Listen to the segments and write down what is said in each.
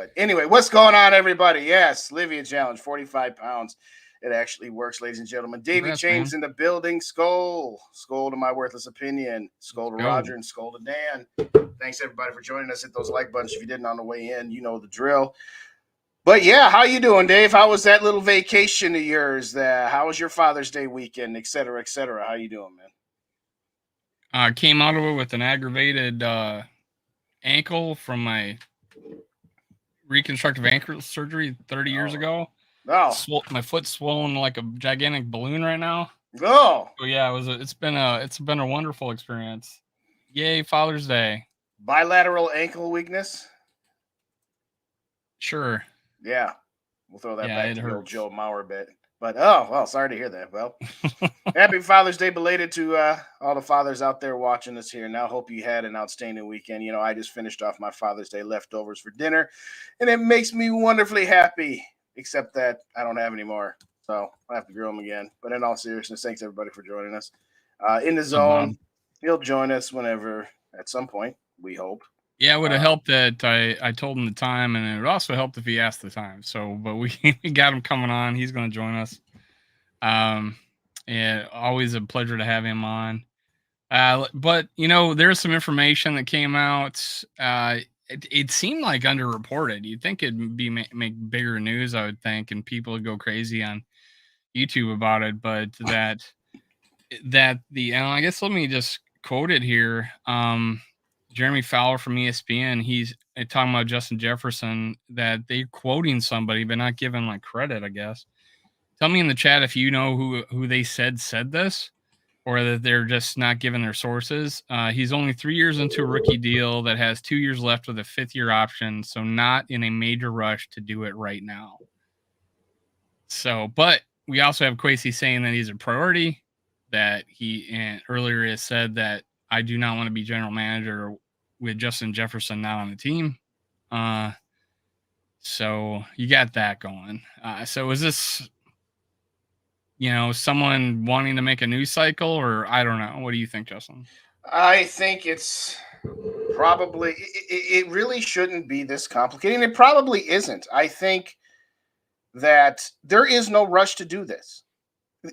But anyway, what's going on, everybody? Yes, Livia Challenge, 45 pounds. It actually works, ladies and gentlemen. Davey Congrats, Chains man. in the building. Skull to my worthless opinion. Skull to Go. Roger and Skull to Dan. Thanks, everybody, for joining us. Hit those like buttons if you didn't on the way in. You know the drill. But yeah, how you doing, Dave? How was that little vacation of yours? How was your Father's Day weekend, et cetera, et cetera? How you doing, man? Came out of it with an aggravated ankle from my reconstructive ankle surgery 30 years ago. Oh, My foot's swollen like a gigantic balloon right now. oh, So yeah, it's been a wonderful experience. Yay, Father's Day. bilateral ankle weakness. Sure. Yeah, we'll throw that Yeah, back it to the old hurts. Joe Mauer bit. But oh well, sorry to hear that. Well, happy Father's Day belated to all the fathers out there watching us here. Now, hope you had an outstanding weekend. You know, I just finished off my Father's Day leftovers for dinner, and it makes me wonderfully happy. Except that I don't have any more, so I have to grill them again. But in all seriousness, thanks everybody for joining us. In the No zone, problem. he'll join us whenever, at some point, we hope. Yeah, it would have helped that I told him the time, and it would also help if he asked the time. So, but we we got him coming on. He's going to join us. Yeah, always a pleasure to have him on. But you know, there's some information that came out. It seemed like underreported. You'd think it'd be make bigger news, I would think, and people would go crazy on YouTube about it. But and I guess let me just quote it here. Jeremy Fowler from ESPN, he's talking about Justin Jefferson, that they're quoting somebody but not giving like credit, I guess. Tell me in the chat if you know who they said this, or that they're just not giving their sources. He's only 3 years into a rookie deal that has 2 years left with a 5th-year option, so not in a major rush to do it right now. So, but we also have Kwesi saying that he's a priority, that he earlier has said that I do not want to be general manager with Justin Jefferson not on the team. So you got that going. So is this, someone wanting to make a news cycle, or I don't know? What do you think, Justin? I think it's probably it really shouldn't be this complicated, and it probably isn't. I think that there is no rush to do this.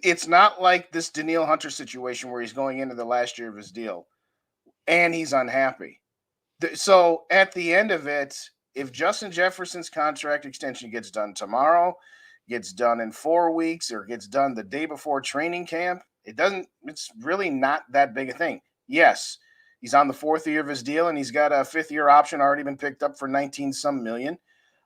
It's not like this Danielle Hunter situation where he's going into the last year of his deal and he's unhappy. So at the end of it, if Justin Jefferson's contract extension gets done tomorrow, gets done in 4 weeks, or gets done the day before training camp, it's really not that big a thing. Yes, he's on the 4th year of his deal and he's got a 5th-year option already been picked up for 19 some million.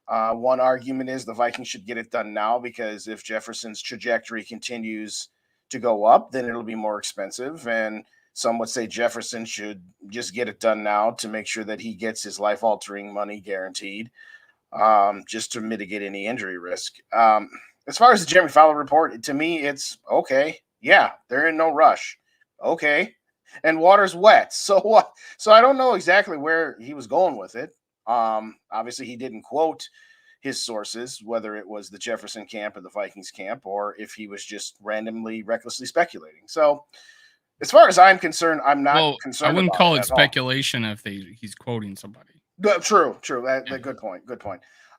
One argument is the Vikings should get it done now, because if Jefferson's trajectory continues to go up, then it'll be more expensive. And some would say Jefferson should just get it done now to make sure that he gets his life-altering money guaranteed, just to mitigate any injury risk. As far as the Jeremy Fowler report, to me, it's okay. Yeah, they're in no rush. Okay. And water's wet. So what? So I don't know exactly where he was going with it. Obviously, he didn't quote his sources, whether it was the Jefferson camp or the Vikings camp, or if he was just randomly, recklessly speculating. So, as far as I'm concerned, I'm not concerned. I wouldn't about call it it speculation if he's quoting somebody. True. Good point.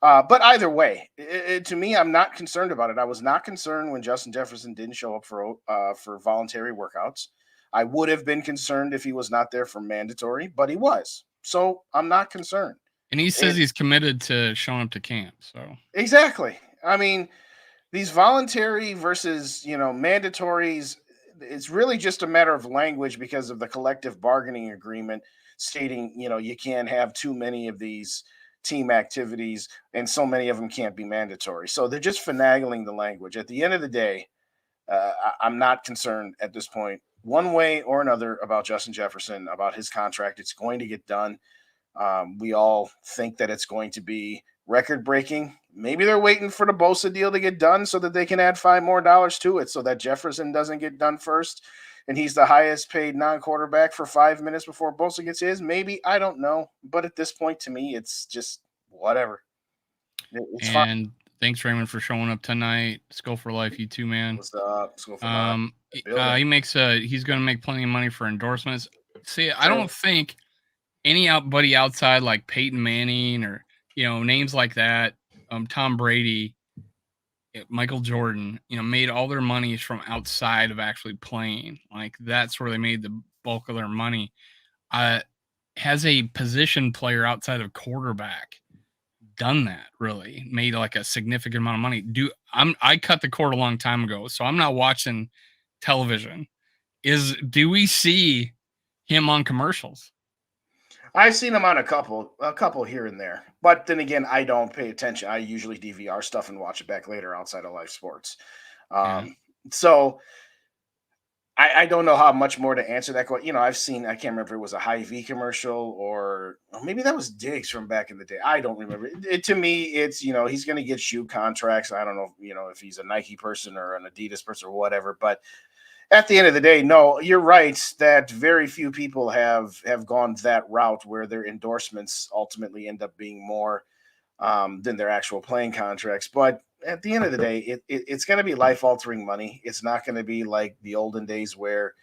But either way, to me, I'm not concerned about it. I was not concerned when Justin Jefferson didn't show up for voluntary workouts. I would have been concerned if he was not there for mandatory, but he was. So I'm not concerned. And he says he's committed to showing up to camp. So exactly. I mean, these voluntary versus mandatories, it's really just a matter of language, because of the collective bargaining agreement stating you can't have too many of these team activities, and so many of them can't be mandatory. So they're just finagling the language. At the end of the day, I'm not concerned at this point, one way or another, about Justin Jefferson, about his contract. It's going to get done. We all think that it's going to be record breaking. Maybe they're waiting for the Bosa deal to get done so that they can add $5 more to it, so that Jefferson doesn't get done first, and he's the highest paid non-quarterback for 5 minutes before Bosa gets his. Maybe, I don't know. But at this point, to me, it's just whatever. It's fine. Thanks, Raymond, for showing up tonight. Skull for life, you too, man. What's up? Skull for life. He's going to make plenty of money for endorsements. See, I don't think anybody outside like Peyton Manning or names like that, Tom Brady, Michael Jordan, made all their money from outside of actually playing. Like that's where they made the bulk of their money. Uh, has a position player outside of quarterback done that really made like a significant amount of money? I cut the cord a long time ago, so I'm not watching television. Do we see him on commercials? I've seen him on a couple here and there, but then again, I don't pay attention. I usually DVR stuff and watch it back later outside of live sports. Yeah. So I don't know how much more to answer that question. I've seen, I can't remember if it was a Hy-Vee commercial or maybe that was Diggs from back in the day. I don't remember. To me, it's, he's going to get shoe contracts. I don't know, if he's a Nike person or an Adidas person or whatever, but at the end of the day, no, you're right that very few people have gone that route where their endorsements ultimately end up being more than their actual playing contracts. But at the end of the day, it's going to be life altering money. It's not going to be like the olden days where,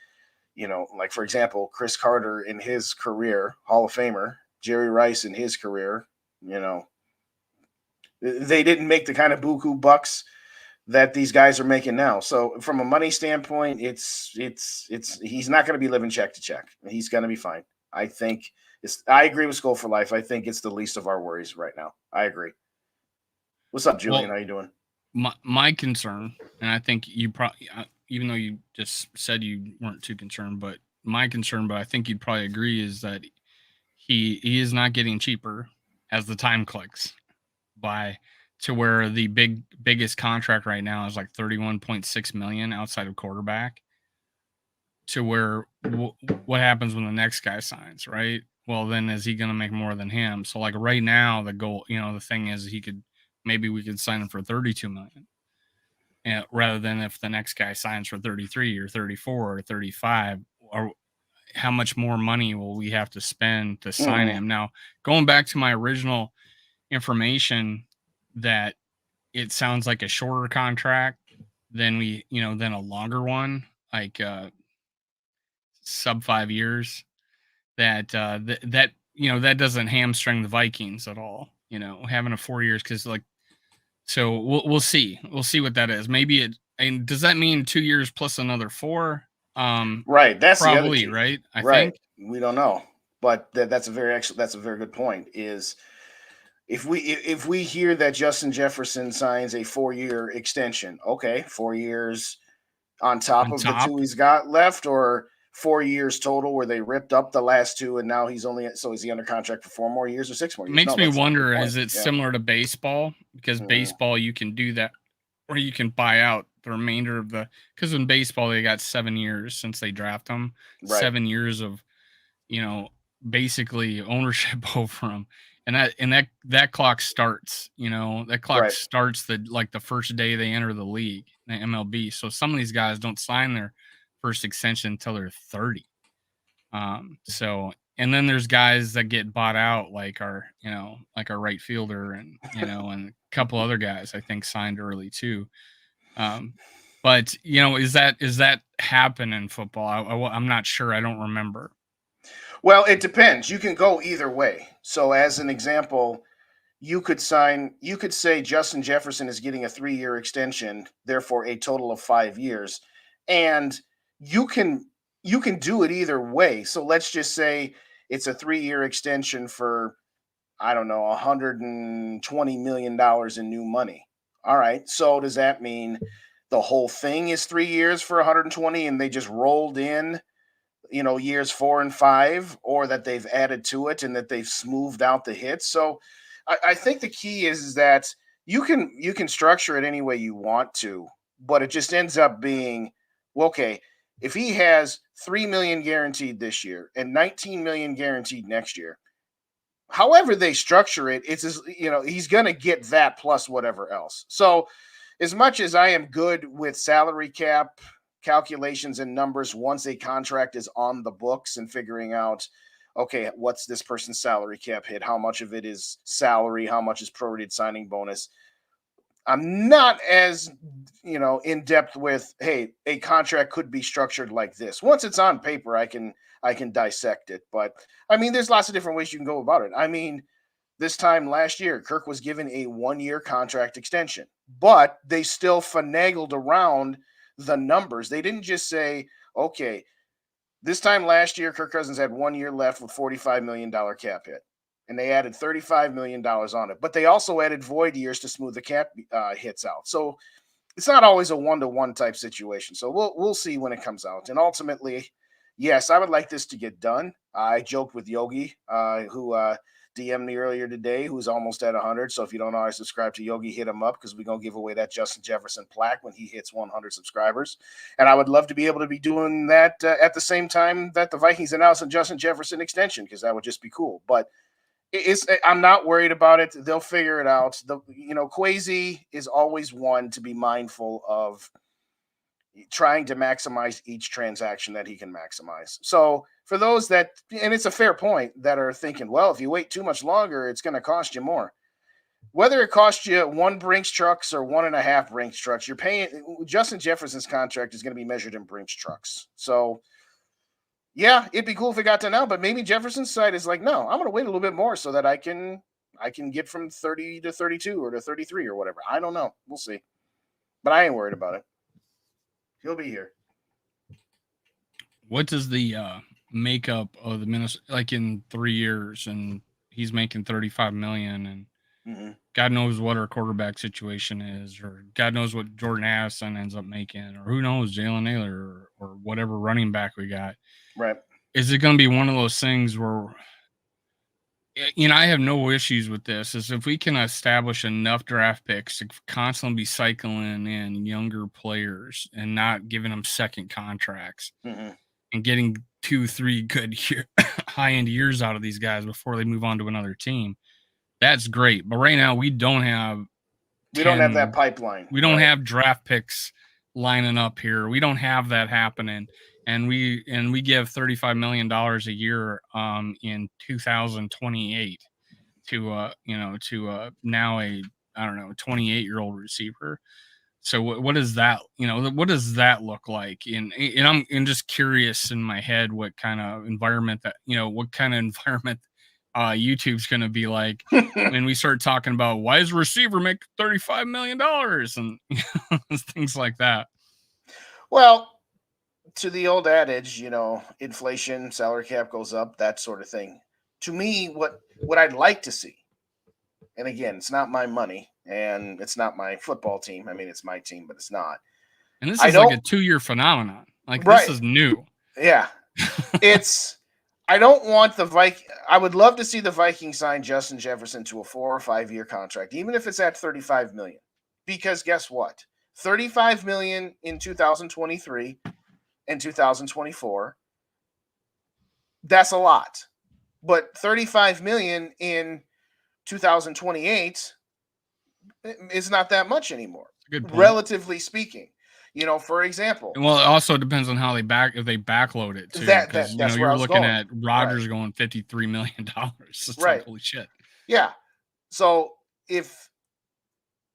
like for example, Chris Carter in his career, Hall of Famer, Jerry Rice in his career, they didn't make the kind of buku bucks that these guys are making now. So from a money standpoint, it's he's not going to be living check to check. He's going to be fine. I think I agree with Skull for Life. I think it's the least of our worries right now. I agree. What's up, Julian? Well, how you doing? my concern, and I think you probably, even though you just said you weren't too concerned, but my concern, but I think you'd probably agree, is that he is not getting cheaper as the time clicks by to where the biggest contract right now is like 31.6 million outside of quarterback, to where what happens when the next guy signs, right? Well, then is he going to make more than him? So like right now, the goal, the thing is maybe we could sign him for 32 million. And rather than if the next guy signs for 33 or 34 or 35, or how much more money will we have to spend to sign him? Now, going back to my original information, that it sounds like a shorter contract than than a longer one, like sub 5 years, that that doesn't hamstring the Vikings at all, having a 4 years, because like, so we'll see what that is. Maybe and does that mean 2 years plus another 4? Right, that's the other Probably, key. right? I Right, think. we don't know, but that's a very good point. Is if we hear that Justin Jefferson signs a 4-year extension, okay, 4 years on top On of the two top, he's got left, or 4 years total where they ripped up the last two and now he's only, so is he under contract for 4 more years or 6 more years? makes No, me that's a good wonder, point. is it Yeah. similar to baseball? Because Mhm. baseball, you can do that, or you can buy out the remainder of because in baseball, they got 7 years since they draft them, Right. 7 years of, you know, basically ownership over them. And that clock starts, that clock Right. starts the first day they enter the league, the MLB. So some of these guys don't sign their first extension until they're 30. So, and then there's guys that get bought out, like our right fielder, and a couple other guys I think signed early too. Um, but is that happen in football? I'm not sure. I don't remember. Well, it depends. You can go either way. So as an example, you could say Justin Jefferson is getting a 3-year extension, therefore a total of 5 years. And you can do it either way. So let's just say it's a 3-year extension for, I don't know, $120 million in new money. All right. So does that mean the whole thing is 3 years for 120 and they just rolled in, years 4 and 5, or that they've added to it and that they've smoothed out the hits? So I think the key is that you can structure it any way you want to, but it just ends up being, well, okay, if he has 3 million guaranteed this year and 19 million guaranteed next year, however they structure it, it's just, he's gonna get that plus whatever else. So as much as I am good with salary cap calculations and numbers once a contract is on the books and figuring out, okay, what's this person's salary cap hit? How much of it is salary? How much is prorated signing bonus? I'm not as, in depth with, hey, a contract could be structured like this. Once it's on paper, I can dissect it. But I mean, there's lots of different ways you can go about it. I mean, This time last year, Kirk was given a 1-year contract extension, but they still finagled around the numbers. They didn't just say, okay, this time last year, Kirk Cousins had 1 year left with $45 million cap hit, and they added $35 million on it. But they also added void years to smooth the cap hits out. So it's not always a 1-to-1 type situation. So we'll see when it comes out. And ultimately, yes, I would like this to get done. I joked with Yogi, who DM'd me earlier today, who's almost at 100. So if you don't already subscribe to Yogi, hit him up because we're going to give away that Justin Jefferson plaque when he hits 100 subscribers. And I would love to be able to be doing that at the same time that the Vikings announce a Justin Jefferson extension, because that would just be cool. But I'm not worried about it. They'll figure it out. Kwesi is always one to be mindful of trying to maximize each transaction that he can maximize. So for those that, and it's a fair point, that are thinking, well, if you wait too much longer, it's going to cost you more. Whether it costs you 1 Brinks trucks or 1.5 Brinks trucks, you're paying. Justin Jefferson's contract is going to be measured in Brinks trucks. So yeah, it'd be cool if it got to now, but maybe Jefferson's side is like, no, I'm going to wait a little bit more so that I can get from 30 to 32 or to 33 or whatever. I don't know. We'll see. But I ain't worried about it. He'll be here. What does the makeup of the Minnesota, like in 3 years, and he's making $35 million, and God knows what our quarterback situation is, or God knows what Jordan Addison ends up making, or who knows, Jalen Naylor, or whatever running back we got. Right. Is it going to be one of those things where, I have no issues with this, is if we can establish enough draft picks to constantly be cycling in younger players and not giving them second contracts and getting 2-3 good high-end years out of these guys before they move on to another team, that's great. But right now we don't have that pipeline. We don't have draft picks lining up here. We don't have that happening. And we give $35 million a year in 2028 to now a 28-year-old receiver. So what does that look like? And I'm just curious in my head what kind of environment YouTube's going to be like when we start talking about why does a receiver make $35 million and things like that. Well, to the old adage, inflation, salary cap goes up, that sort of thing. To me, what I'd like to see, and again, it's not my money and it's not my football team. I mean, it's my team, but it's not. And this is like a 2-year phenomenon. Like, right. This is new. Yeah. I don't want the Vikings. I would love to see the Vikings sign Justin Jefferson to a 4 or 5 year contract, even if it's at $35 million. Because guess what? $35 million in 2023 and 2024. That's a lot. But $35 million in 2028 is not that much anymore, relatively speaking. For example. Well, it also depends on how they backload it too. That's you're looking at Rodgers going $53 million. It's right. Like, holy shit. Yeah. So if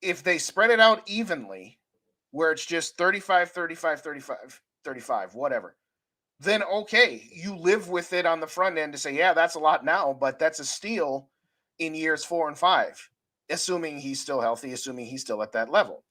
they spread it out evenly, where it's just 35, 35, 35, 35, whatever, then okay, you live with it on the front end to say, yeah, that's a lot now, but that's a steal in years 4 and 5, assuming he's still healthy, assuming he's still at that level.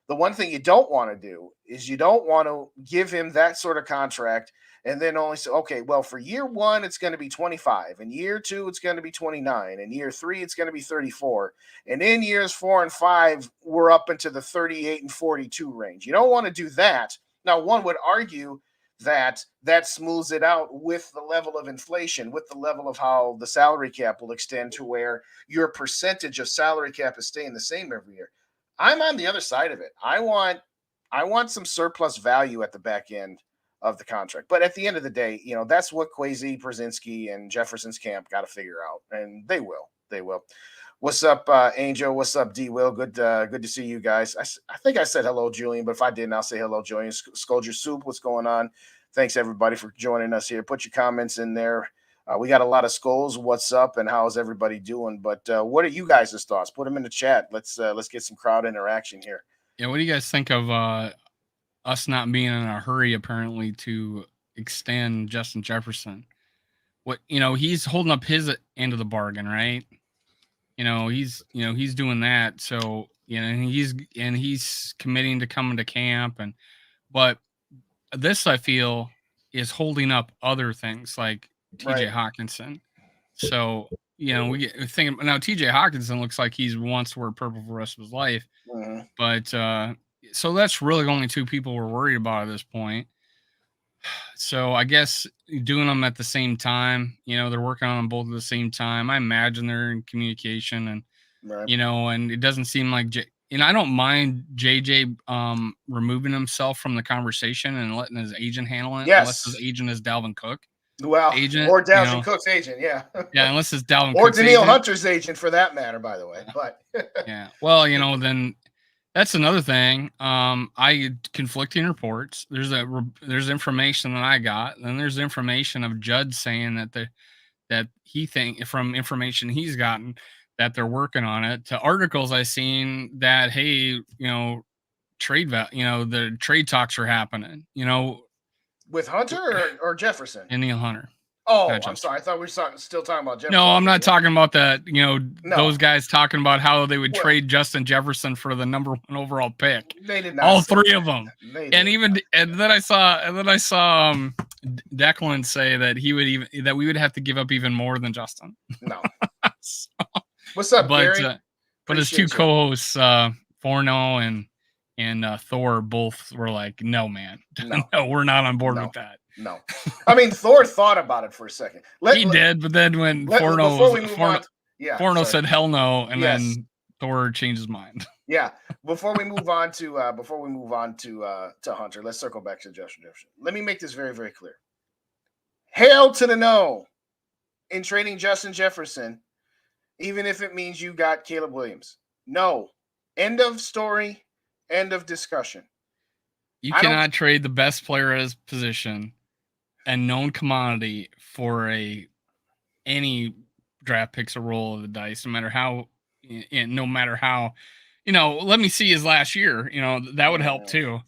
The one thing you don't want to do is you don't want to give him that sort of contract and then only say, okay, well, for year 1, it's going to be 25. And year 2, it's going to be 29. And year 3, it's going to be 34. And in years 4 and 5, we're up into the 38 and 42 range. You don't want to do that. Now, one would argue that smooths it out with the level of inflation, with the level of how the salary cap will extend to where your percentage of salary cap is staying the same every year. I'm on the other side of it. I want some surplus value at the back end of the contract. But at the end of the day, that's what Kwesi, Brzezinski, and Jefferson's camp got to figure out, and they will. They will. What's up, Angel? What's up, D. Will? Good to see you guys. I think I said hello, Julian, but if I didn't, I'll say hello, Julian. Scold your soup. What's going on? Thanks everybody for joining us here. Put your comments in there. We got a lot of skulls. What's up, and how's everybody doing? But what are you guys' thoughts? Put them in the chat. Let's get some crowd interaction here. Yeah, what do you guys think of us not being in a hurry apparently to extend Justin Jefferson? What he's holding up his end of the bargain, right? he's doing that. So, he's committing to coming to camp, but this, I feel, is holding up other things like TJ Right. Hawkinson. So, we get thinking now TJ Hawkinson looks like he wants to wear purple for the rest of his life. Mhm. But so that's really the only two people we're worried about at this point. So I guess doing them at the same time, they're working on them both at the same time. I imagine they're in communication, and Right. and it doesn't seem like and I don't mind JJ removing himself from the conversation and letting his agent handle it, unless his Yes. agent is Dalvin Cook. Well, Agent, or Dalvin Cook's agent, yeah. Yeah, unless it's Dalvin or Cook's Danielle agent. Hunter's agent, for that matter, by the way. But Yeah. Well, then that's another thing. I conflicting reports. There's information that I got, and there's information of Judd saying that he from information he's gotten that they're working on it, to articles I seen that, hey, the trade talks are happening. with Hunter or Jefferson? Danielle Hunter. Oh, I'm sorry. I thought we were still talking about Jefferson. No, I'm not talking about that. Those guys talking about how they would trade Justin Jefferson for the number 1 overall pick. They did not. All three of them. And then I saw Declan say that we would have to give up even more than Justin. No. So, what's up, Gary? But his two co-hosts, Forno and Thor, both were like, "No, man, no, we're not on board with that." No, I mean, Thor thought about it for a second. He did, but then when Forno said hell no, and then Thor changed his mind. Yeah. Before we move on to Hunter, let's circle back to Jefferson. Let me make this very, very clear. Hail to the no in trading Justin Jefferson, even if it means you got Caleb Williams. No. End of story. End of discussion. You cannot trade the best player at his position and known commodity for any draft picks or roll of the dice, no matter how. Let me see his last year. That would help too.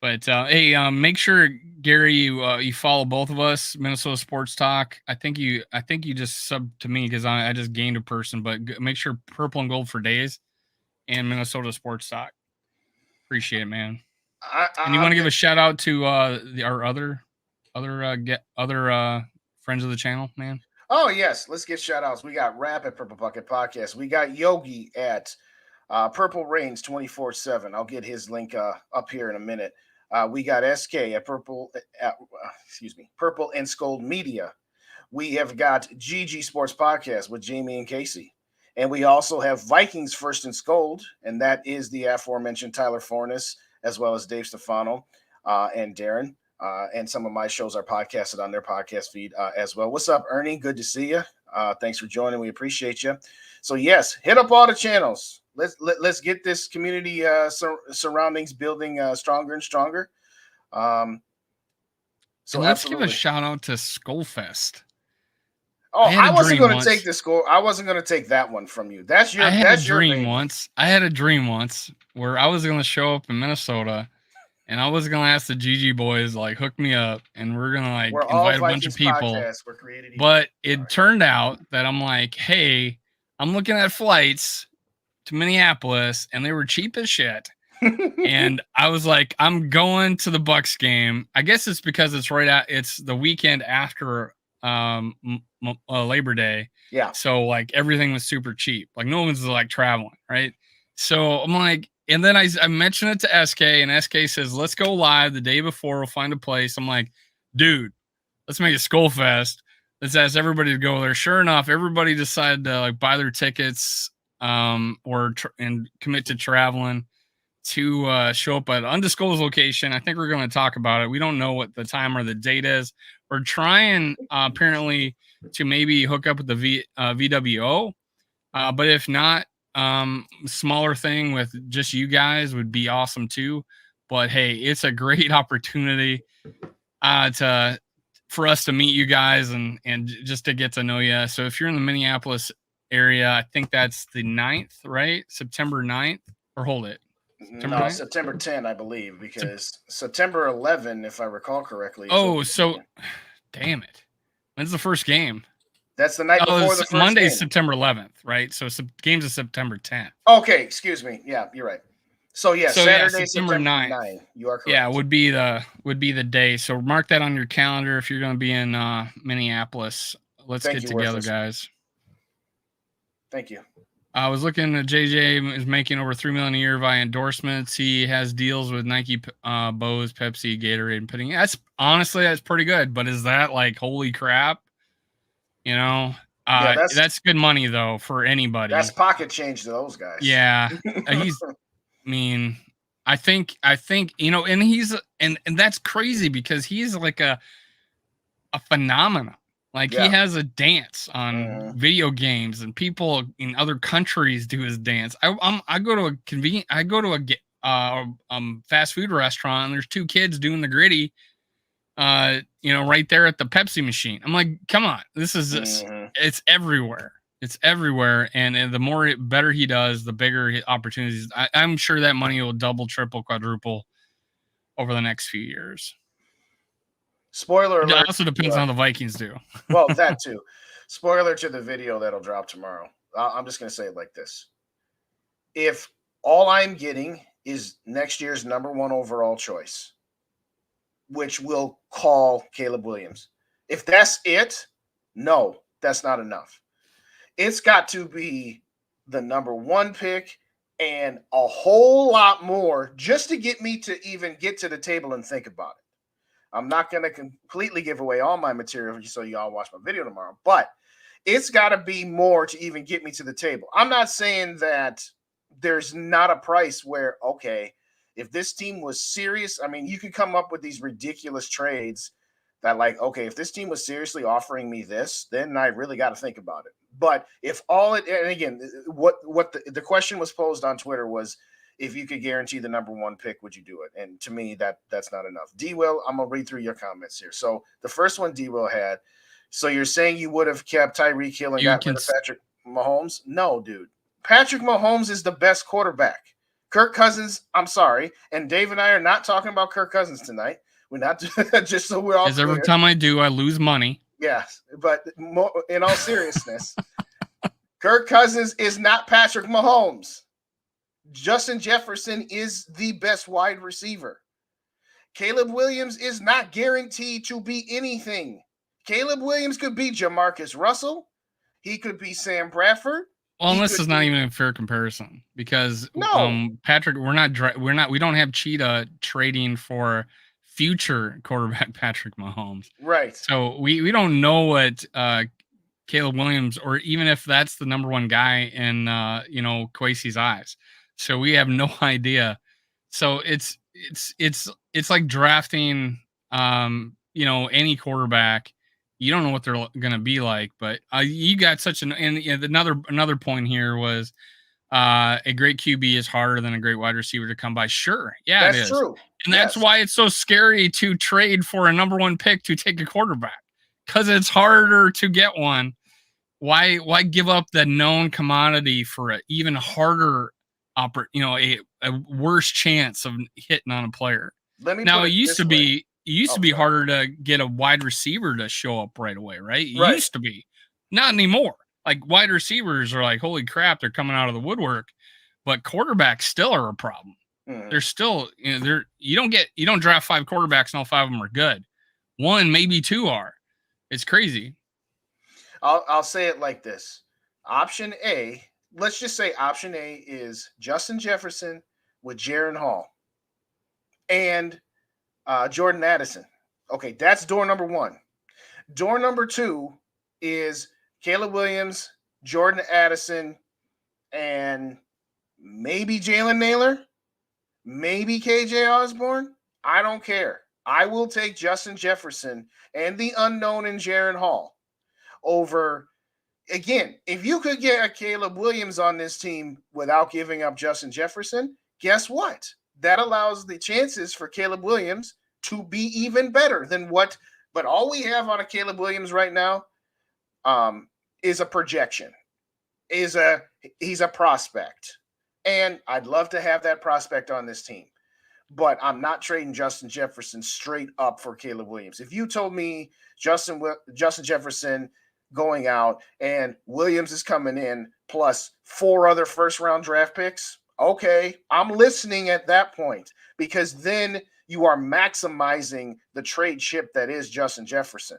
But hey, make sure, Gary, you follow both of us, Minnesota Sports Talk. I think you just subbed to me because I just gained a person. But make sure Purple and Gold for Days and Minnesota Sports Talk. Appreciate it, man. And you want to give a shout out to our other friends of the channel, man? Oh yes, let's get shout outs. We got Rap at Purple Bucket Podcast. We got Yogi at Purple Reigns 24/7. I'll get his link up here in a minute. We got SK at Purple and Scold Media. We have got GG Sports Podcast with Jamie and Casey. And we also have Vikings First and Scold, and that is the aforementioned Tyler Fornes, as well as Dave Stefano and Darren. And some of my shows are podcasted on their podcast feed as well. What's up, Ernie? Good to see you. Thanks for joining. We appreciate you. So, yes, hit up all the channels. Let's get this community surroundings building stronger and stronger. So let's give a shout out to Skullfest. Oh, I wasn't going to take the score. I wasn't going to take that one from you. I had a dream once where I was going to show up in Minnesota, and I was going to ask the GG boys, hook me up, and we're going to invite a bunch of people. But it turned out that I'm like, hey, I'm looking at flights to Minneapolis, and they were cheap as shit. And I was like, I'm going to the Bucks game. I guess it's because it's the weekend after Labor Day. Yeah. So everything was super cheap. No one's traveling, right? So I'm like, and then I mentioned it to SK, and SK says, let's go live the day before. We'll find a place. I'm like, dude, let's make it Skullfest. Let's ask everybody to go there. Sure enough, everybody decided to buy their tickets and commit to traveling to show up at undisclosed location. I think we're going to talk about it. We don't know what the time or the date is. We're trying apparently to maybe hook up with the VWO, but if not, smaller thing with just you guys would be awesome too. But hey, it's a great opportunity for us to meet you guys and just to get to know you. So if you're in the Minneapolis area, I think that's the 9th, right? September 9th, or hold it. September 10, I believe, because September 11, if I recall correctly. Oh, so damn it. When's the first game? That's the night before the first Monday's game. September 11th, right? So games is September 10th. Okay, excuse me. Yeah, you're right. So yeah, So Saturday, September 9th. 9. You are correct. Yeah, would be the day. So mark that on your calendar if you're going to be in Minneapolis. Let's get together, guys. Thank you. I was looking at JJ is making over $3 million a year via endorsements. He has deals with Nike, Bose, Pepsi, Gatorade, and Pudding. That's pretty good. But is that like holy crap? You know, that's good money though for anybody. That's pocket change to those guys. Yeah, I think and he's and that's crazy because he's like a phenomenon. Like he has a dance on video games, and people in other countries do his dance. I go to a fast food restaurant, and there's two kids doing the gritty, right there at the Pepsi machine. I'm like, come on, this is it's everywhere. It's everywhere, and the better he does, the bigger his opportunities. I'm sure that money will double, triple, quadruple over the next few years. Spoiler alert. It also depends on how the Vikings do. Well, that too. Spoiler to the video that'll drop tomorrow. I'm just going to say it like this. If all I'm getting is next year's #1 overall choice, which will call Caleb Williams, if that's it, no, that's not enough. It's got to be the #1 pick and a whole lot more just to get me to even get to the table and think about it. I'm not going to completely give away all my material so y'all watch my video tomorrow, but it's got to be more to even get me to the table. I'm not saying that there's not a price where, okay, if this team was serious, I mean, you could come up with these ridiculous trades that like, okay, if this team was seriously offering me this, then I really got to think about it. But if all it, and again, what the question was posed on Twitter was, if you could guarantee the #1 pick, would you do it? And to me, that's not enough. D-Will, I'm going to read through your comments here. So the first one D-Will had, so you're saying you would have kept Tyreek Hill and got rid of Patrick Mahomes? No, dude. Patrick Mahomes is the best quarterback. Kirk Cousins, I'm sorry. And Dave and I are not talking about Kirk Cousins tonight. We're not, just so we're all clear. Every time I do, I lose money. Yes, but in all seriousness, Kirk Cousins is not Patrick Mahomes. Justin Jefferson is the best wide receiver. Caleb Williams is not guaranteed to be anything. Caleb Williams could be Jamarcus Russell. He could be Sam Bradford. Well, this is not even a fair comparison because Patrick, we don't have Cheetah trading for future quarterback Patrick Mahomes. Right. So we don't know what Caleb Williams, or even if that's the #1 guy in Kwesi's eyes. So we have no idea. So it's like drafting any quarterback. You don't know what they're going to be like, but you got such an, and another point here was a great QB is harder than a great wide receiver to come by. Sure. Yeah, that's it is. True. And that's why it's so scary to trade for a #1 pick to take a quarterback, because it's harder to get one. Why give up the known commodity for an even harder a worse chance of hitting on a player? Now, it used to be harder to get a wide receiver to show up right away, right? It used to be. Not anymore. Like, wide receivers are like, holy crap, they're coming out of the woodwork. But quarterbacks still are a problem. They're still, you don't draft 5 quarterbacks and all 5 of them are good. 1, maybe 2 are. It's crazy. I'll say it like this. Option A, let's just say option A is Justin Jefferson with Jaron Hall and Jordan Addison. Okay, that's door #1. Door #2 is Caleb Williams, Jordan Addison, and maybe Jalen Naylor, maybe KJ Osborne. I don't care. I will take Justin Jefferson and the unknown in Jaron Hall over. Again, if you could get a Caleb Williams on this team without giving up Justin Jefferson, guess what? That allows the chances for Caleb Williams to be even better than what. But all we have on a Caleb Williams right now is a projection, he's a prospect. And I'd love to have that prospect on this team. But I'm not trading Justin Jefferson straight up for Caleb Williams. If you told me Justin Jefferson going out and Williams is coming in plus 4 other first-round draft picks, okay, I'm listening at that point, because then you are maximizing the trade chip that is Justin Jefferson.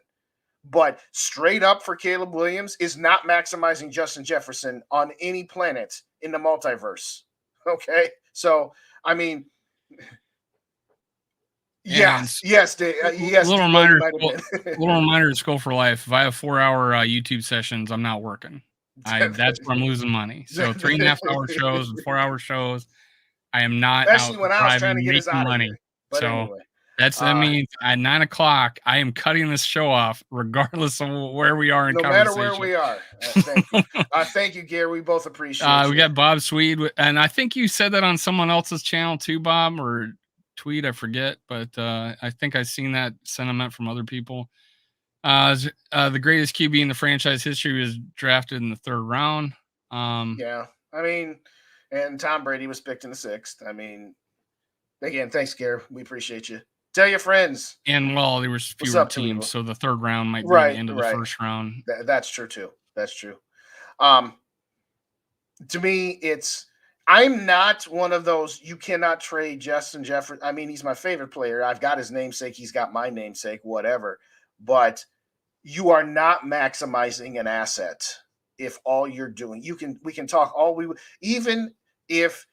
But straight up for Caleb Williams is not maximizing Justin Jefferson on any planet in the multiverse. Okay. So, I mean, yes, yes, yes. Little reminder, little reminder to School for Life. If I have 4-hour YouTube sessions, I'm not working. That's where I'm losing money. So 3.5-hour shows and 4-hour shows, I am not Especially out when I was trying to get us making out of money. here. But So anyway. that means at 9 o'clock, I am cutting this show off, regardless of where we are in no conversation. matter where we are. Thank you. Thank you, Gary. We both appreciate it. We got Bob Swede, and I think you said that on someone else's channel too, Bob, or tweet, I forget, but I think I've seen that sentiment from other people. The greatest QB in the franchise history was drafted in the 3rd round. Yeah, I mean, and Tom Brady was picked in the 6th. I mean, again, thanks, Gary. We appreciate you. Tell your friends. And well, there was fewer teams, so the 3rd round might be the end of the 1st round. That's true too. That's true. To me, I'm not one of those, you cannot trade Justin Jefferson. I mean, he's my favorite player. I've got his namesake. He's got my namesake, whatever. But you are not maximizing an asset if all you're doing. We can talk even if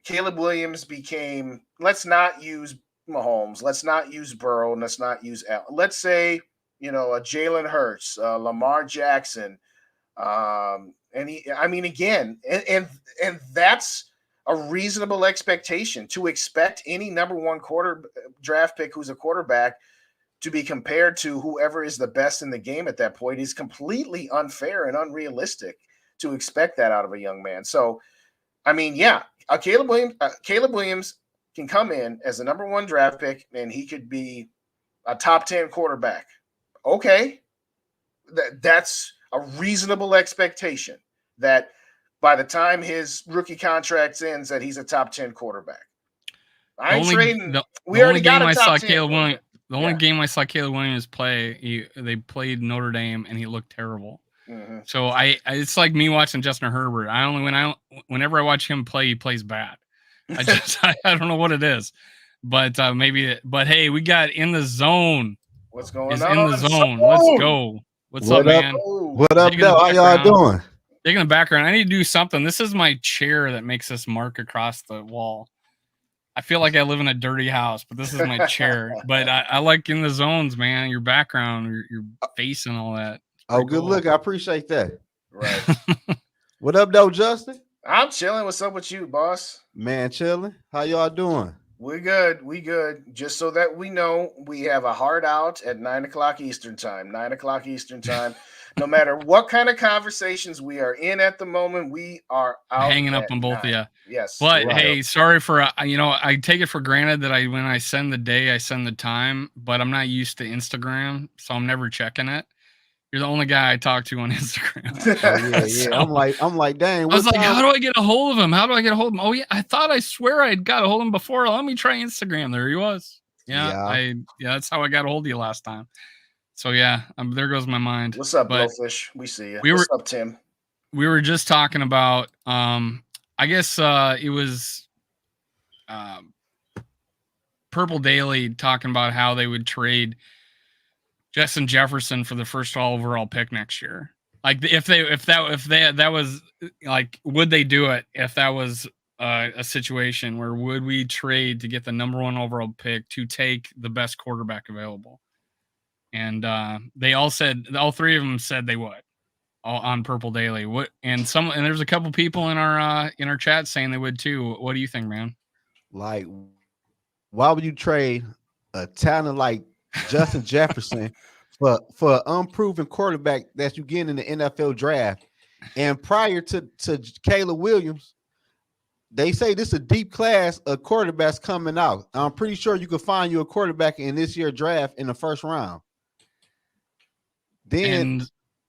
Caleb Williams became, let's not use Mahomes, let's not use Burrow, and let's not use Allen. Let's say, a Jalen Hurts, Lamar Jackson, and that's a reasonable expectation, to expect any number 1 draft pick who's a quarterback to be compared to whoever is the best in the game at that point is completely unfair and unrealistic to expect that out of a young man. So, I mean, yeah, Caleb Williams can come in as a number 1 draft pick, and he could be a top 10 quarterback. Okay. That's a reasonable expectation that by the time his rookie contract ends, that he's a top 10 quarterback. I ain't trading. We already got a top 10 quarterback. The only game I saw Caleb Williams play, they played Notre Dame, and he looked terrible. Mm-hmm. So it's like me watching Justin Herbert. Whenever I watch him play, he plays bad. I don't know what it is, but hey, we got In the Zone. What's going on? In the Zone. Let's go. What's up, man? What up, though? How y'all doing? Taking the background. I need to do something. This is my chair that makes this mark across the wall. I feel like I live in a dirty house, but this is my chair. But I like In the Zones, man. Your background, your face, and all that. Oh, good look. I appreciate that. Right. What up, though, Justin? I'm chilling. What's up with you, boss? Man, chilling. How y'all doing? We good. We good. Just so that we know, we have a hard out at 9 o'clock Eastern time. 9 o'clock Eastern time. No matter what kind of conversations we are in at the moment, we are out hanging up on both of you. Yes. But hey, sorry for I take it for granted that when I send the day, I send the time, but I'm not used to Instagram, so I'm never checking it. You're the only guy I talk to on Instagram. Yeah. So, I'm like, dang. I was like, how do I get a hold of him? How do I get a hold of him? Oh yeah, I swear I'd got a hold of him before. Let me try Instagram. There he was. Yeah. That's how I got a hold of you last time. So yeah, there goes my mind. What's up, Blowfish? We see you. What's up, Tim? We were just talking about I guess it was Purple Daily talking about how they would trade Justin Jefferson for the first overall pick next year. Like that was like, would they do it if that was a situation where would we trade to get the number 1 overall pick to take the best quarterback available? And they all 3 of them said they would, all on Purple Daily. And there's a couple people in our chat saying they would too. What do you think, man? Like, why would you trade a talent like Justin Jefferson for an unproven quarterback that you get in the NFL draft? And prior to Caleb Williams, they say this is a deep class of quarterbacks coming out. I'm pretty sure you could find you a quarterback in this year's draft in the 1st round.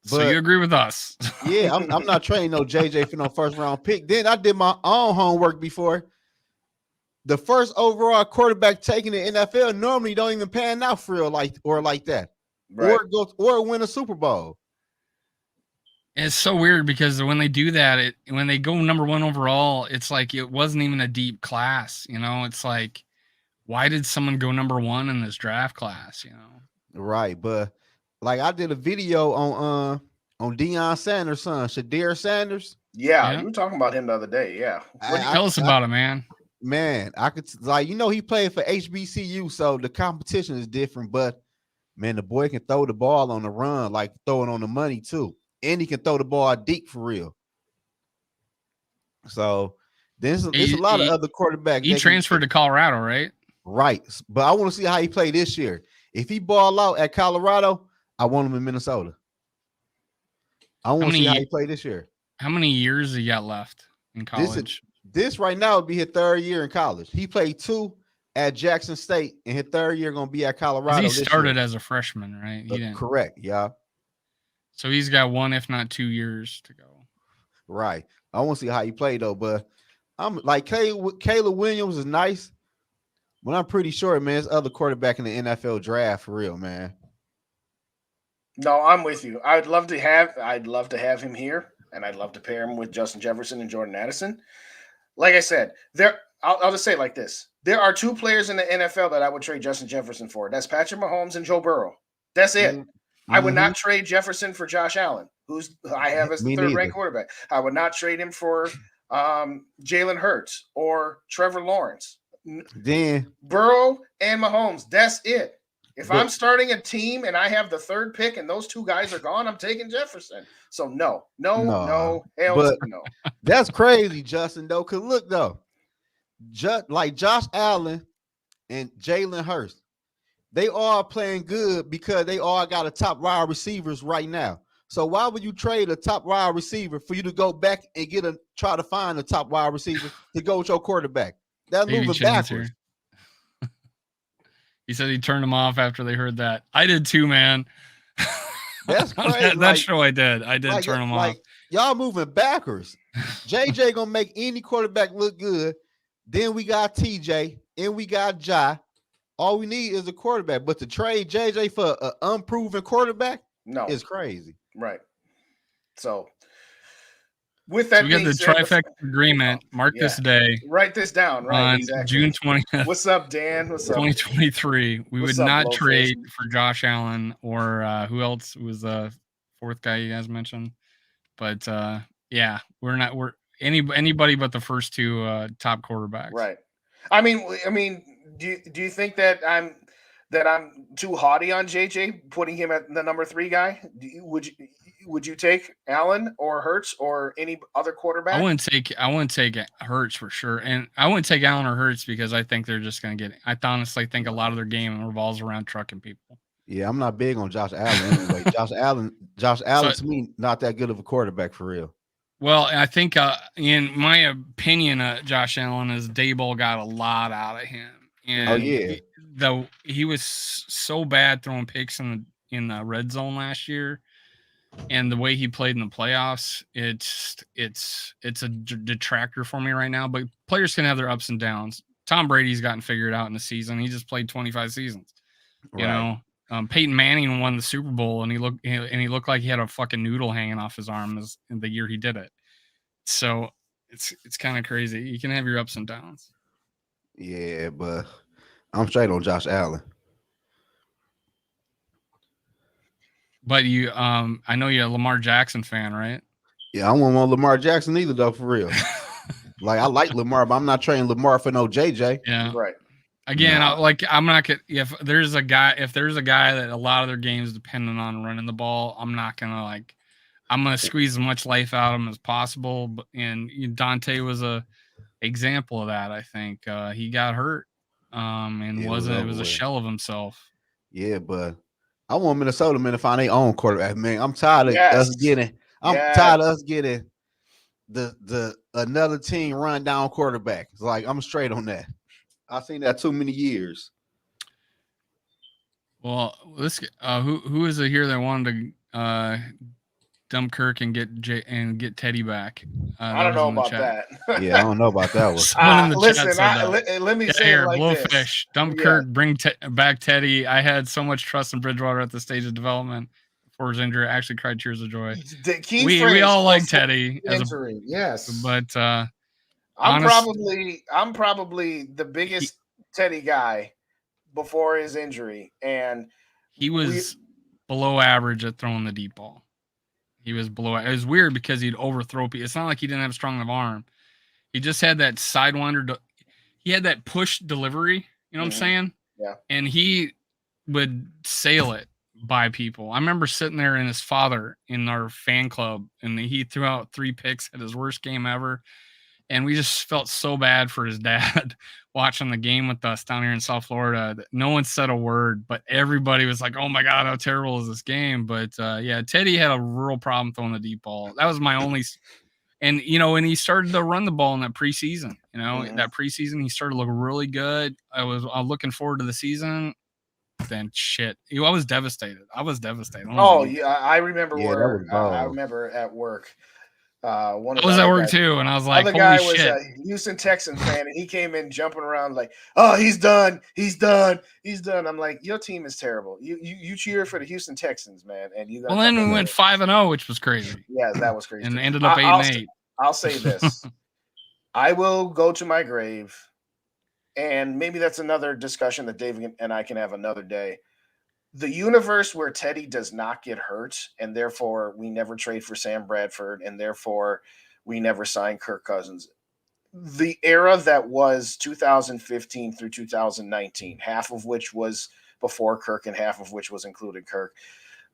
So you agree with us? Yeah, I'm not trading no JJ for no 1st round pick. Then I did my own homework before. The 1st overall quarterback taken in the NFL normally don't even pan out for real like that, right? Or win a Super Bowl. It's so weird because when they do that, when they go number 1 overall, it's like it wasn't even a deep class. You know, it's like, why did someone go number 1 in this draft class? You know, Right, but like I did a video on Deion Sanders' son, Shadir Sanders. Yeah, Yeah. you were talking about him the other day. Yeah. Tell us about it, man. Man, I could like he played for HBCU, so the competition is different. But man, the boy can throw the ball on the run, like throw it on the money too, and he can throw the ball deep for real. So there's a lot of other quarterbacks. He transferred to Colorado, right? Right, but I want to see how he played this year. If he ball out at Colorado, I want him in Minnesota. I want to see how he played this year. How many years he got left in college? This right now would be his 3rd year in college. He played 2 at Jackson State, and his 3rd year going to be at Colorado. He started as a freshman, right? He didn't. Correct, yeah. So he's got 1, if not 2 years to go. Right. I want to see how he played though, but I'm like Caleb Williams is nice, but I'm pretty sure, man, there's other quarterback in the NFL draft for real, man. No, I'm with you. I'd love to have him here, and I'd love to pair him with Justin Jefferson and Jordan Addison. Like I said, I'll just say it like this. There are 2 players in the NFL that I would trade Justin Jefferson for. That's Patrick Mahomes and Joe Burrow. That's it. I would not trade Jefferson for Josh Allen, who's I have as the 3rd ranked quarterback. I would not trade him for Jalen Hurts or Trevor Lawrence. Then Burrow and Mahomes. That's it. If I'm starting a team and I have the 3rd pick and those 2 guys are gone, I'm taking Jefferson. So no, hell no. That's crazy, Justin, though. Because look, though, like Josh Allen and Jalen Hurts, they all playing good because they all got a top wide receivers right now. So why would you trade a top wide receiver for you to go back and try to find a top wide receiver to go with your quarterback? That's moving backwards. He said he turned him off after they heard that. I did too, man. That's crazy. That show I did. I did turn him off. Y'all moving backwards. JJ gonna make any quarterback look good. Then we got TJ and we got Jai. All we need is a quarterback. But to trade JJ for an unproven quarterback is crazy. Right. So with that, we got the trifecta agreement. Mark this day. Write this down. Right. On exactly. June 20th. What's up, Dan? What's up? 2023. We would not trade for Josh Allen or who else was the 4th guy you guys mentioned. But yeah, we're anybody but the first 2 top quarterbacks. Right. I mean, do you think that I'm too haughty on JJ, putting him at the number 3 guy? Would you take Allen or Hurts or any other quarterback? I wouldn't take Hurts for sure, and I wouldn't take Allen or Hurts because I think they're just going to get. I honestly think a lot of their game revolves around trucking people. Yeah, I'm not big on Josh Allen anyway. Josh Allen to me not that good of a quarterback for real. Well, I think in my opinion, Josh Allen is Daboll got a lot out of him. And he was so bad throwing picks in the red zone last year. And the way he played in the playoffs, it's a detractor for me right now. But players can have their ups and downs. Tom Brady's gotten figured out in the season. He just played 25 seasons. You know, Peyton Manning won the Super Bowl, and he looked like he had a fucking noodle hanging off his arm in the year he did it. So it's kind of crazy. You can have your ups and downs. Yeah, but I'm straight on Josh Allen. But you, I know you're a Lamar Jackson fan, right? Yeah, I won't want Lamar Jackson either, though, for real. Like, I like Lamar, but I'm not trading Lamar for no JJ. Yeah, right. Again, I'm not gonna. If there's a guy that a lot of their games dependent on running the ball, I'm not gonna I'm gonna squeeze as much life out of him as possible. And Dante was a example of that. I think he got hurt, and it was a shell of himself. Yeah, but I want Minnesota to find their own quarterback, man. I'm tired of us getting. I'm tired of us getting the another team run down quarterback. It's like I'm straight on that. I've seen that too many years. Well, let's who is it here that wanted to dump Kirk and get Teddy back? I don't know about that. Yeah, I don't know about that one. Let me say it like Blowfish, this. Dump Kirk, bring back Teddy. I had so much trust in Bridgewater at the stage of development. before his injury. I actually cried tears of joy. The key We phrase all like was Teddy, injury. Yes, but I'm honest- probably the biggest Teddy guy before his injury, and he was below average at throwing the deep ball. He was below. It was weird because he'd overthrow people. It's not like he didn't have a strong enough arm. He just had that sidewinder. He had that push delivery. You know what I'm saying? Yeah. And he would sail it by people. I remember sitting there and his father in our fan club, and he threw out 3 picks at his worst game ever. And we just felt so bad for his dad watching the game with us down here in South Florida. No one said a word, but everybody was like, oh my God, how terrible is this game? But yeah, Teddy had a real problem throwing the deep ball. That was my only. And, when he started to run the ball in that preseason, that preseason, he started to look really good. I was looking forward to the season. Then shit, I was devastated. Oh yeah, I remember where I remember at work. One of I was at work too, and I was like, "Holy guy was shit. a Houston Texans fan, and he came in jumping around like, "Oh, he's done. I'm like, "Your team is terrible. You cheer for the Houston Texans, man." And you. Well, then we went 5-0, which was crazy. Yeah, that was crazy. And ended up 8-8. I'll say this: I will go to my grave, and maybe that's another discussion that Dave and I can have another day. The universe where Teddy does not get hurt, and therefore we never trade for Sam Bradford, and therefore we never sign Kirk Cousins. The era that was 2015 through 2019, half of which was before Kirk and half of which was included Kirk,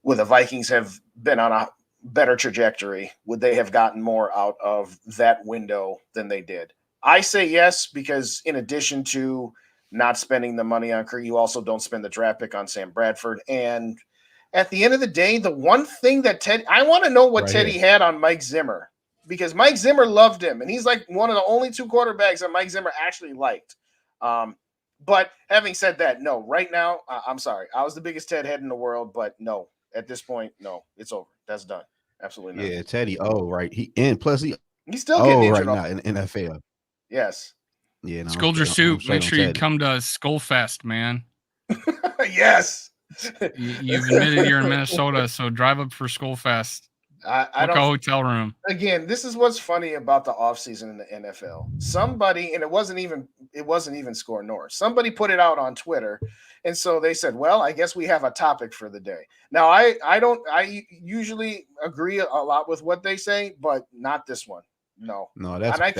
would the Vikings have been on a better trajectory? Would they have gotten more out of that window than they did? I say yes, because in addition to not spending the money on Kirk, you also don't spend the draft pick on Sam Bradford. And at the end of the day, the one thing that I want to know what Teddy had on Mike Zimmer, because Mike Zimmer loved him, and he's like one of the only 2 quarterbacks that Mike Zimmer actually liked. But having said that, no, right now, I'm sorry. I was the biggest Ted head in the world, but no, at this point, no, it's over. That's done. Absolutely not. Yeah, Teddy. Oh, right. He's still getting injured right now in the NFL. Yes. Yeah. No, Scoldger Soup. Make sure you come to Skullfest, man. Yes. You've admitted you're in Minnesota, so drive up for Skullfest. I Book a hotel room. Again, this is what's funny about the offseason in the NFL. Somebody, and it wasn't even Score North. Somebody put it out on Twitter, and so they said, "Well, I guess we have a topic for the day." Now, I usually agree a lot with what they say, but not this one. No, and I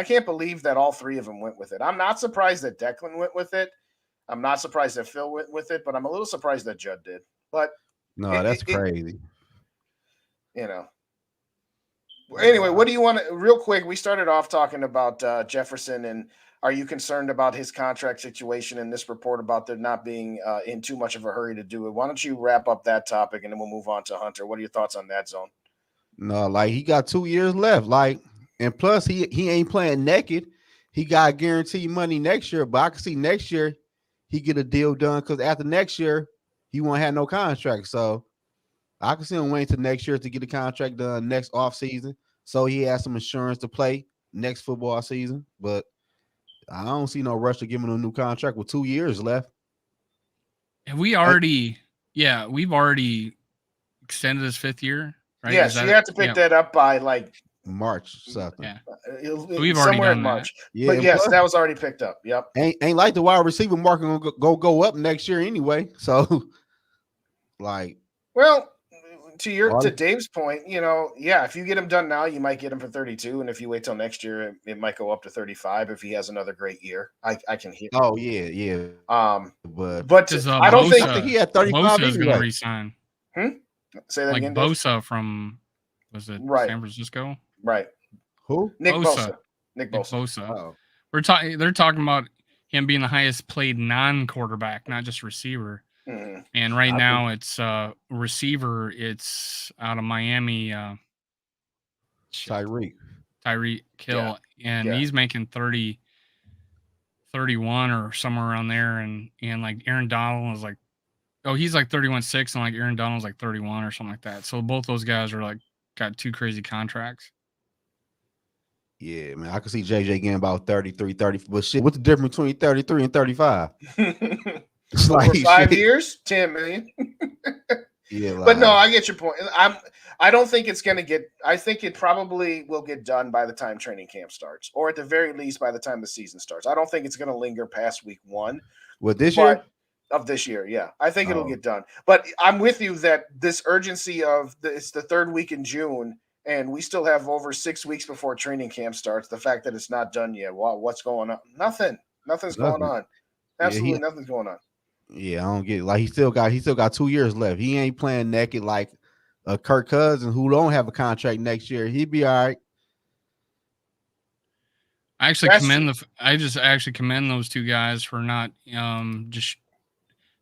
can't believe that all 3 of them went with it. I'm not surprised that Declan went with it. I'm not surprised that Phil went with it, but I'm a little surprised that Judd did. But no, that's crazy. Anyway, what do you want to, real quick? We started off talking about Jefferson, and are you concerned about his contract situation and this report about there not being in too much of a hurry to do it? Why don't you wrap up that topic and then we'll move on to Hunter? What are your thoughts on that, Zone? No, like he got 2 years left. Like, and plus he ain't playing naked. He got guaranteed money next year, but I can see next year he get a deal done, because after next year he won't have no contract. So I can see him waiting till next year to get a contract done next offseason, so he has some insurance to play next football season. But I don't see no rush to give him a new contract with 2 years left. And we've already extended his 5th year, right? Yes, you have to pick that up by like March something. Yeah, we've already done March. Yeah, but yes, that was already picked up. Yep. Ain't like the wide receiver market gonna go up next year anyway. So, like, well, to Dave's point, if you get him done now, you might get him for 32, and if you wait till next year, it might go up to 35 if he has another great year. I can hear. Oh yeah. But I don't think he had 35. Bosa is going to resign. Say that again. Bosa from San Francisco? Right. Who? Nick Bosa. Nick Bosa. Oh. They're talking about him being the highest played non-quarterback, not just receiver. Mm-hmm. And right now it's receiver. It's out of Miami. Tyreek Hill, and he's making 30, 31 or somewhere around there. And like Aaron Donald is like, he's like 31.6, and like Aaron Donald's like 31 or something like that. So both those guys are like got 2 crazy contracts. Yeah, man, I can see JJ getting about 33, 30. But shit, what's the difference between 33 and 35? It's like 5 years, 10 million. Yeah, But no, like, I get your point. I don't think it's going to get. I think it probably will get done by the time training camp starts, or at the very least by the time the season starts. I don't think it's going to linger past week 1. what this But year? of this year, yeah, I think it'll Oh, get done. But I'm with you that this urgency of it's the 3rd week in June, and we still have over 6 weeks before training camp starts. The fact that it's not done yet, what's going on? Nothing's going nothing. on. Yeah, Absolutely nothing's going on. yeah, I don't get it. Like he still got 2 years left. He ain't playing naked like a Kirk Cousins who don't have a contract next year. He'd be all right. I actually That's commend true. I just actually commend those 2 guys for not just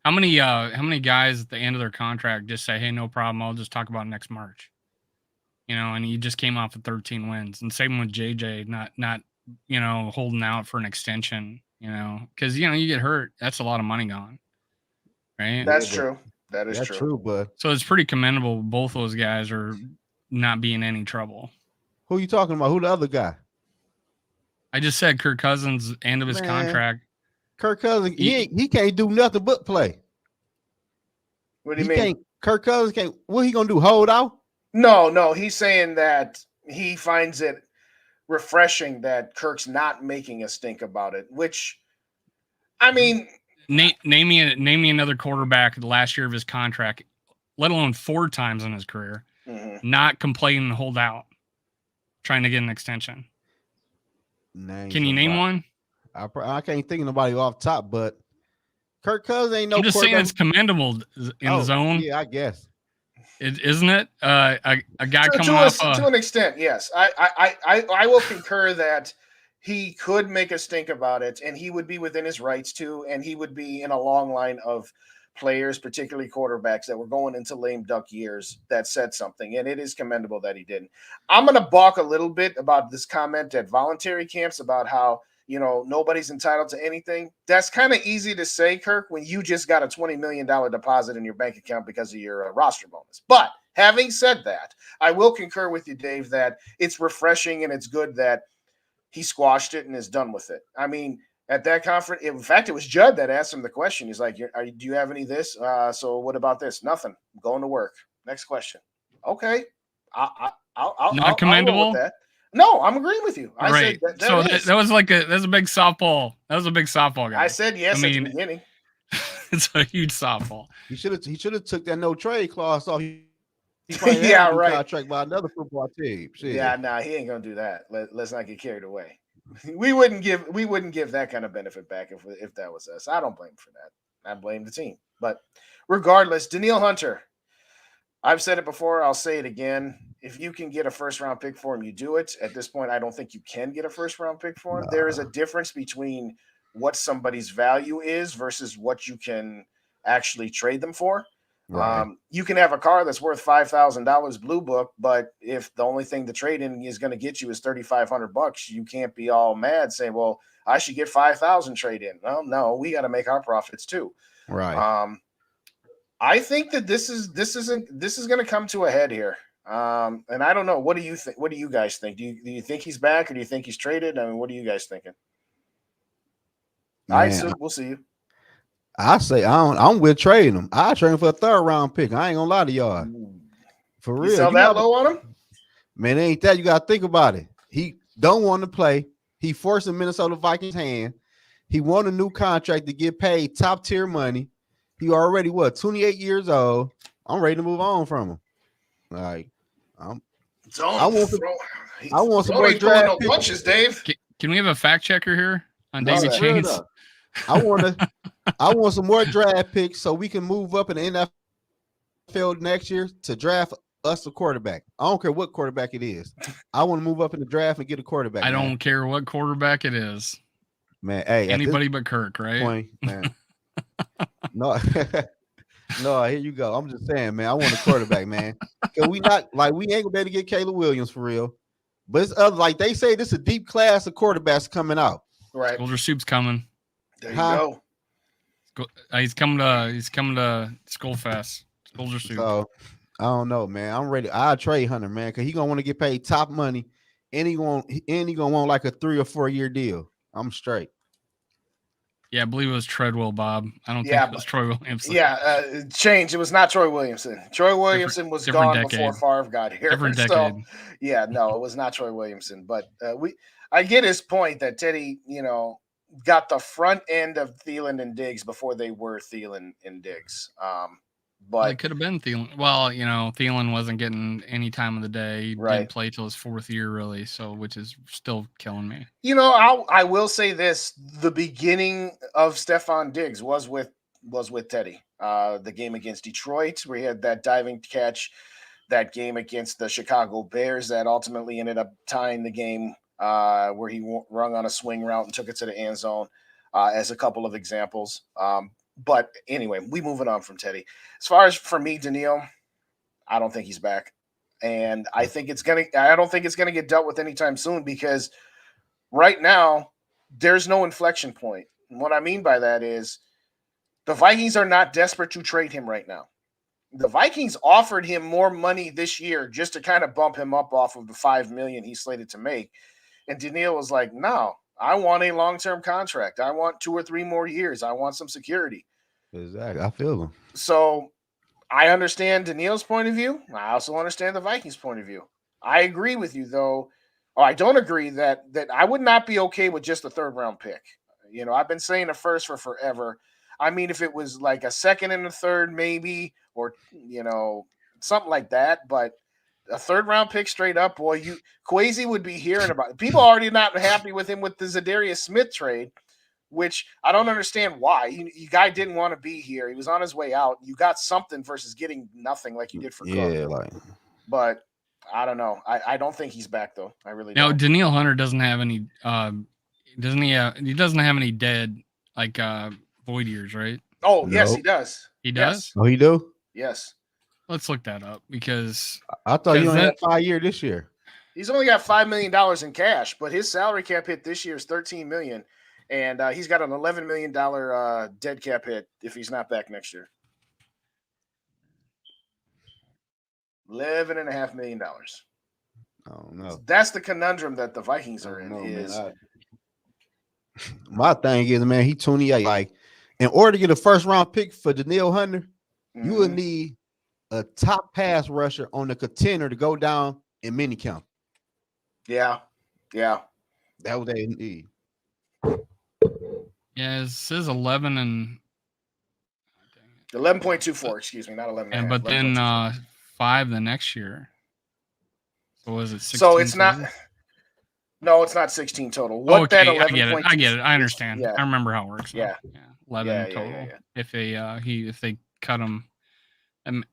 how many guys at the end of their contract just say, hey, no problem, I'll just talk about it next March. And he just came off of 13 wins. And same with JJ, not holding out for an extension, because you get hurt, that's a lot of money gone. Right. That's Yeah, true. That is that's true. true, but So it's pretty commendable. Both those guys are not being any trouble. who you talking about? Who the other guy? I just said Kirk Cousins, end of his Man, contract. Kirk Cousins, he can't do nothing but play. What do you He mean? can't. Kirk Cousins can't. What he gonna do? Hold out? No. He's saying that he finds it refreshing that Kirk's not making a stink about it. Which, I mean, Name me another quarterback the last year of his contract, let alone 4 times in his career, not complain and hold out, trying to get an extension. Can you name one? I can't think of nobody off top, but Kirk Cousins ain't no. I'm just saying it's commendable in the zone. Yeah, I guess. Isn't it? A guy coming to off to an extent, yes. I will concur that he could make a stink about it, and he would be within his rights to, and he would be in a long line of players, particularly quarterbacks, that were going into lame duck years that said something, and it is commendable that he didn't. I'm going to balk a little bit about this comment at voluntary camps about how nobody's entitled to anything. That's kind of easy to say, Kirk, when you just got a $20 million deposit in your bank account because of your roster bonus. But having said that, I will concur with you, Dave, that it's refreshing and it's good that he squashed it and is done with it. I mean, at that conference, in fact, it was Judd that asked him the question. He's like, do you have any of this? So what about this? Nothing. I'm going to work. Next question. Okay. I'll commendable. roll with that. No, I'm agreeing with you. I right. said so that was that's a big softball. That was a big softball guy. I said yes at the beginning. It's a huge softball. He should have took that no trade clause off. Yeah, right. Contract by another football team. Shit. Yeah, nah, he ain't gonna do that. Let's not get carried away. We wouldn't give that kind of benefit back if that was us. I don't blame him for that. I blame the team. But regardless, Danielle Hunter. I've said it before. I'll say it again. If you can get a first-round pick for him, you do it. At this point, I don't think you can get a first-round pick for him. Nah. There is a difference between what somebody's value is versus what you can actually trade them for. Right. You can have a car that's worth $5,000 blue book, but if the only thing the trade in is going to get you is $3,500, you can't be all mad saying, "Well, I should get 5,000 trade in." Well, no, we got to make our profits too. Right. I think that this is going to come to a head here. And I don't know. What do you think? What do you guys think? Do you think he's back, or do you think he's traded? I mean, what are you guys thinking? Man, all right, so we'll see you. I say I'm with trading him. I trade him for a 3rd round pick. I ain't gonna lie to y'all. For real. You sell that low on him? Man, it ain't that. You gotta think about it. He don't want to play. He forced the Minnesota Vikings hand. He won a new contract to get paid top tier money. He already 28 years old. I'm ready to move on from him. Like I want some more draft picks. Punches, Dave. Can we have a fact checker here on David Chains? I want some more draft picks so we can move up in the NFL next year to draft us a quarterback. I don't care what quarterback it is. I want to move up in the draft and get a quarterback. I don't care what quarterback it is. Man, hey, anybody but Kirk, right? Point, man. No, no, here you go. I'm just saying, man, I want a quarterback, man. Cause we ain't gonna be able to get Caleb Williams for real. But it's like they say, this is a deep class of quarterbacks coming out. Right. Soldier Soup's coming. There you go. He's coming to Skullfest. Soldier Soup. So I don't know, man. I'm ready. I'll trade Hunter, man, because he's gonna want to get paid top money, and he gonna want like a 3 or 4 year deal. I'm straight. Yeah, I believe it was Treadwell, Bob. I don't Yeah, think it was Troy Williamson. Yeah, change. It was not Troy Williamson. Troy Williamson was different gone before decade. Favre got here. Different So, decade. yeah, no, it was not Troy Williamson. But I get his point that Teddy, got the front end of Thielen and Diggs before they were Thielen and Diggs. Well, it But could have been Thielen. Well, Thielen wasn't getting any time of the day. He Right. didn't play till his 4th year, really. So, which is still killing me. I will say this: the beginning of Stephon Diggs was with Teddy. The game against Detroit, where he had that diving catch, that game against the Chicago Bears that ultimately ended up tying the game, where he rung on a swing route and took it to the end zone, as a couple of examples. But anyway, we moving on from Teddy. As far as for me, Danielle, I don't think he's back, and I don't think it's gonna get dealt with anytime soon because right now there's no inflection point. And what I mean by that is the Vikings are not desperate to trade him right now. The Vikings offered him more money this year just to kind of bump him up off of the $5 million he's slated to make. And Danielle was like, no, I want a long-term contract. I want 2 or 3 more years. I want some security. Exactly. I feel him. So I understand Danielle's point of view. I also understand the Vikings' point of view. I agree with you, though. Or I don't agree that I would not be okay with just a 3rd-round pick. I've been saying a first for forever. I mean, if it was like a 2nd and a 3rd, maybe, or something like that. But a 3rd-round pick straight up, boy, Kwesi would be hearing about it. People are already not happy with him with the Zadarius Smith trade, which I don't understand why. You guy didn't want to be here. He was on his way out. You got something versus getting nothing like you did for Cook. Yeah, But I don't know. I don't think he's back though. I really Now, don't. Danielle Hunter doesn't have any. Doesn't he? He doesn't have any dead void years, right? Oh, yes, he Nope. does. He does. Yes. Oh, he do? Yes. Let's look that up because I thought you 'cause only had that- 5 years this year. He's only got $5 million in cash, but his salary cap hit this year is $13 million, and he's got an $11 million dead cap hit if he's not back next year. $11.5 million. I don't know. That's the conundrum that the Vikings I are don't in. know, man. My thing is, man, he 28. Like, in order to get a 1st-round pick for Danielle Hunter, you would need a top pass rusher on the contender to go down in minicamp. Yeah. That what they need. Yeah, it says 11 and 11.24. Excuse me, not 11. and but then 5 the next year. So was it 16? So it's not. No, it's not 16 total. What that 11. I get it. I understand. Yeah. I remember how it works. Yeah. 11 total. If they cut him.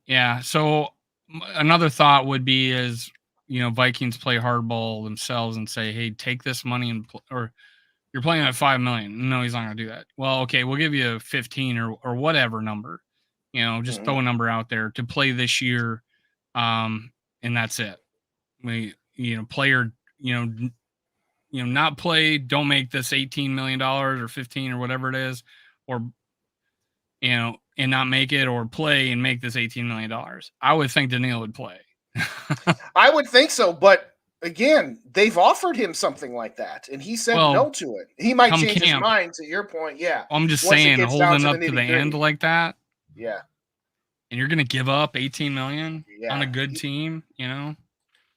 Yeah. So another thought would be is Vikings play hardball themselves and say, hey, take this money or you're playing at $5 million. No, he's not going to do that. Well, okay, we'll give you 15 or whatever number. Just throw a number out there to play this year, and that's it. Player, not play, don't make this $18 million or 15 or whatever it is, or and not make it, or play and make this $18 million. I would think Danielle would play. I would think so, but again, they've offered him something like that, and he said no to it. He might change his mind. To your point, yeah. I'm just saying, holding up to the end like that. Yeah. And you're going to give up $18 million on a good team,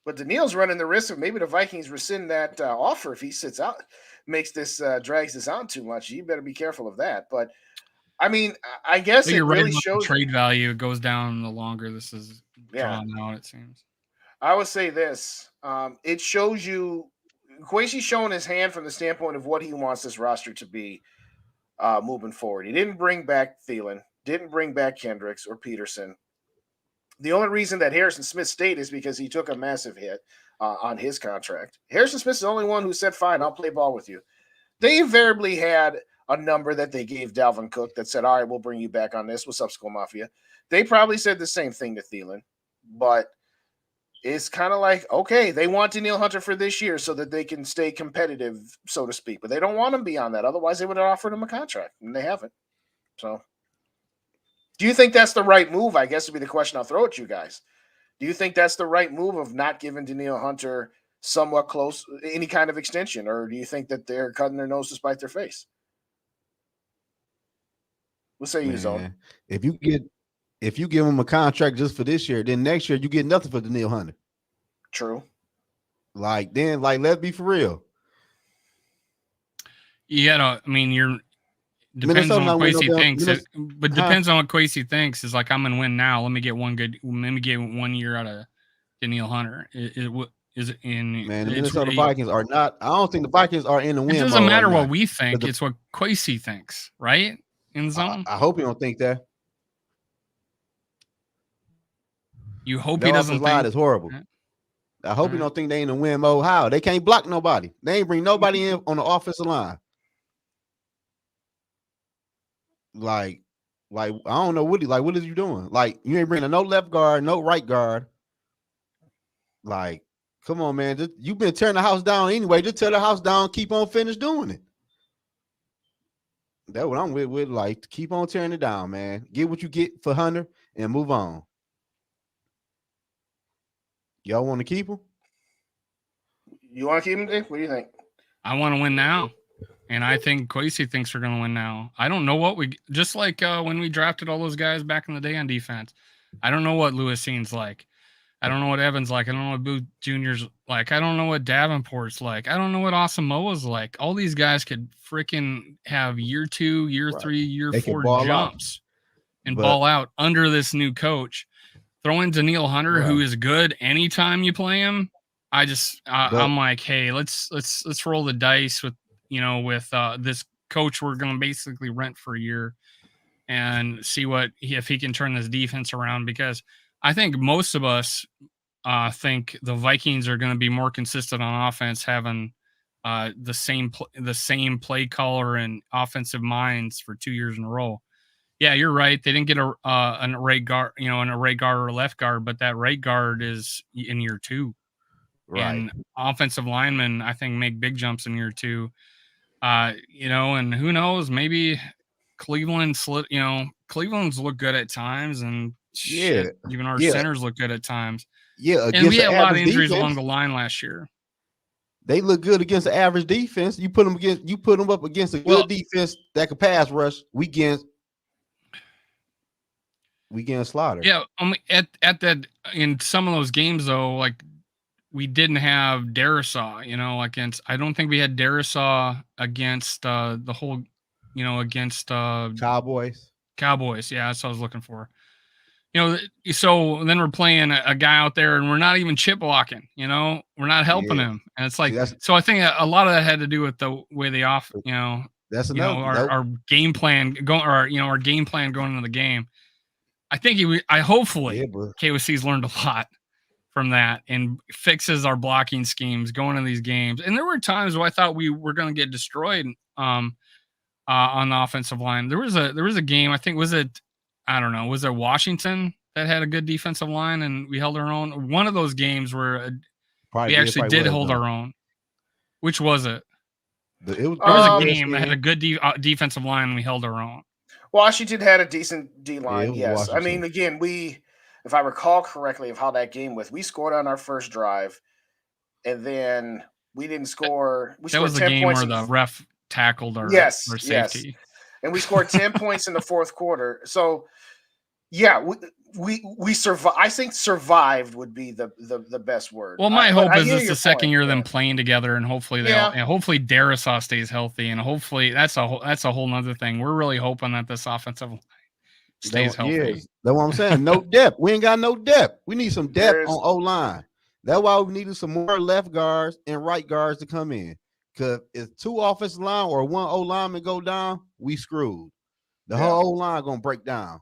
But Danielle's running the risk of maybe the Vikings rescind that offer if he sits out, drags this out too much. You better be careful of that. But I mean, I guess it really shows trade value. It goes down the longer this is drawn out, it seems. I would say this. It shows you Kwesi's showing his hand from the standpoint of what he wants this roster to be moving forward. He didn't bring back Thielen, didn't bring back Kendricks or Peterson. The only reason that Harrison Smith stayed is because he took a massive hit on his contract. Harrison Smith's the only one who said, fine, I'll play ball with you. They invariably had a number that they gave Dalvin Cook that said, all right, we'll bring you back on this. What's up, Skull Mafia? They probably said the same thing to Thielen, but it's kind of like, okay, they want Danielle Hunter for this year so that they can stay competitive, so to speak, but they don't want him beyond that. Otherwise, they would have offered him a contract, and they haven't. So do you think that's the right move? I guess would be the question I'll throw at you guys. Do you think that's the right move of not giving Danielle Hunter somewhat close, any kind of extension, or do you think that they're cutting their nose to spite their face? What say you, Zone? Man, if you give him a contract just for this year, then next year you get nothing for Danielle Hunter. True. Like then, like let's be for real. You gotta. I mean, depends Minnesota on not what winning Quasi no damn- thinks. Minnes- But Huh? depends on what Quasi thinks. Is like I'm gonna win now. Let me get 1 year out of Danielle Hunter. Is it in? Man, the Minnesota Vikings are not. I don't think the Vikings are in the win It doesn't mode matter right what now. we think. the- It's what Quasi thinks, right? In zone. I hope you don't think that. You hope Their he doesn't offensive line think. is horrible. I hope you Alright. don't think they in the win mode. How? They can't block nobody. They ain't bring nobody in on the offensive line. Like I don't know what what is you doing? Like you ain't bringing no left guard, no right guard. Like, come on, man. You've been tearing the house down anyway. Just tear the house down, keep on finish doing it. That's what I'm with like keep on tearing it down, man. Get what you get for Hunter and move on. Y'all want to keep him? You want to keep him, Dave? What do you think? I want to win now. And I think Quasi thinks we're going to win now. I don't know what just like when we drafted all those guys back in the day on defense. I don't know what Lewis Scene's like. I don't know what Evans like. I don't know what Booth Jr.'s like. I don't know what Davenport's like. I don't know what Asamoah's like. All these guys could freaking have year 2, year 3, year They can 4 ball jumps and But- ball out under this new coach. Throw in Danielle Hunter, who Right. is good anytime you play him. I'm like, hey, let's roll the dice with this coach we're going to basically rent for a year and see if he can turn this defense around, because I think most of us think the Vikings are going to be more consistent on offense, having the same play caller and offensive minds for 2 years in a row. Yeah, you're right. They didn't get an right guard, an right guard or a left guard, but that right guard is in year 2. Right. And offensive linemen, I think, make big jumps in year 2. And who knows, maybe Cleveland's look good at times, and even our centers look good at times. Yeah, And we had a lot of injuries defense, along the line last year. They look good against the average defense. You put them up against a good defense that could pass rush. We get slaughtered. Yeah, at that in some of those games though, like we didn't have Darisaw, against. I don't think we had Darisaw against the whole, against Cowboys. Cowboys. Yeah, that's what I was looking for. So then we're playing a guy out there, and we're not even chip blocking. We're not helping him, and it's like so. I think a lot of that had to do with the way they That's our game plan our game plan going into the game. I think hopefully KOC's learned a lot from that and fixes our blocking schemes going into these games. And there were times where I thought we were going to get destroyed on the offensive line. There was a game, I think, was it Washington that had a good defensive line and we held our own? One of those games where we actually did hold our own. Which was it? There was a game that had a good defensive line and we held our own. Washington had a decent D-line, yes. Washington. I mean, again, if I recall correctly of how that game went, we scored on our first drive, and then we didn't score. That was the game where the ref tackled our safety. Yes. And we scored 10 points in the fourth quarter. So, yeah, we survived. I think survived would be the best word. Well, my hope is it's the second year of them playing together, and hopefully hopefully Darisaw stays healthy, and hopefully that's a whole nother thing. We're really hoping that this offensive line stays healthy. Yes, that's what I'm saying. No depth. We ain't got no depth. We need some depth on O line. That's why we needed some more left guards and right guards to come in. Because if 2 offensive line or 1 O lineman go down, we screwed. The whole O line gonna break down.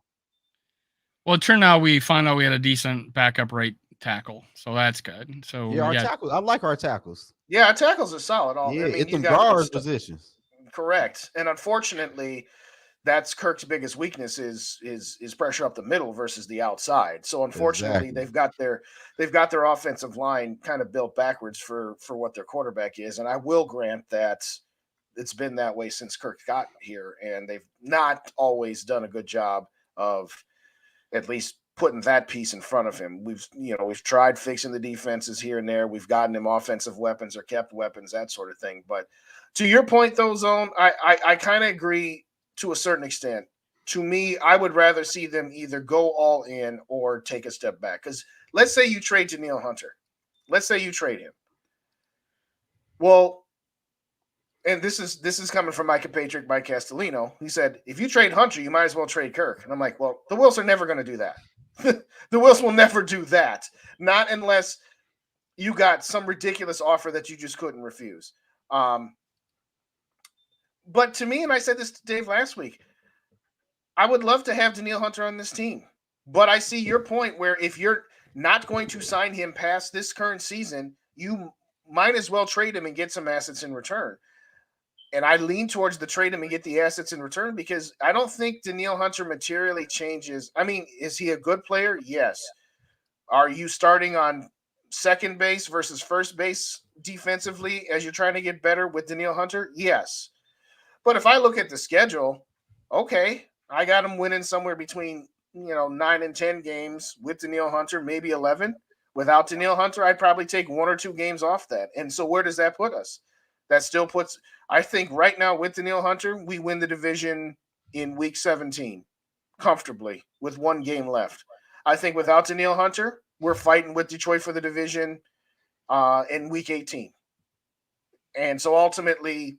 Well, it turned out we found out we had a decent backup right tackle, so that's good. So our tackles. I like our tackles. Yeah, our tackles are solid. It's some guard positions. Correct, and unfortunately, that's Kirk's biggest weakness is pressure up the middle versus the outside. So unfortunately, they've got their offensive line kind of built backwards for what their quarterback is. And I will grant that it's been that way since Kirk got here, and they've not always done a good job of at least putting that piece in front of him. We've tried fixing the defenses here and there. We've gotten him offensive weapons or kept weapons, that sort of thing. But to your point, though, Zone, I kind of agree to a certain extent. to me, I would rather see them either go all in or take a step back. Because let's say you trade Danielle Hunter. Let's say you trade him. Well, and this is coming from my compatriot Mike Castellino. He said, if you trade Hunter, you might as well trade Kirk. And I'm like, well, the Wills are never going to do that. The Wills will never do that. Not unless you got some ridiculous offer that you just couldn't refuse. But to me, and I said this to Dave last week, I would love to have Danielle Hunter on this team. But I see your point where if you're not going to sign him past this current season, you might as well trade him and get some assets in return. And I lean towards the trade him and get the assets in return because I don't think Danielle Hunter materially changes. I mean, is he a good player? Yes. Are you starting on second base versus first base defensively as you're trying to get better with Danielle Hunter? Yes. But if I look at the schedule, okay, I got him winning somewhere between 9 and 10 games with Danielle Hunter, maybe 11. Without Danielle Hunter, I'd probably take 1 or 2 games off that. And so where does that put us? That still puts, I think right now with Danielle Hunter, we win the division in week 17 comfortably with 1 game left. I think without Danielle Hunter, we're fighting with Detroit for the division in week 18. And so ultimately,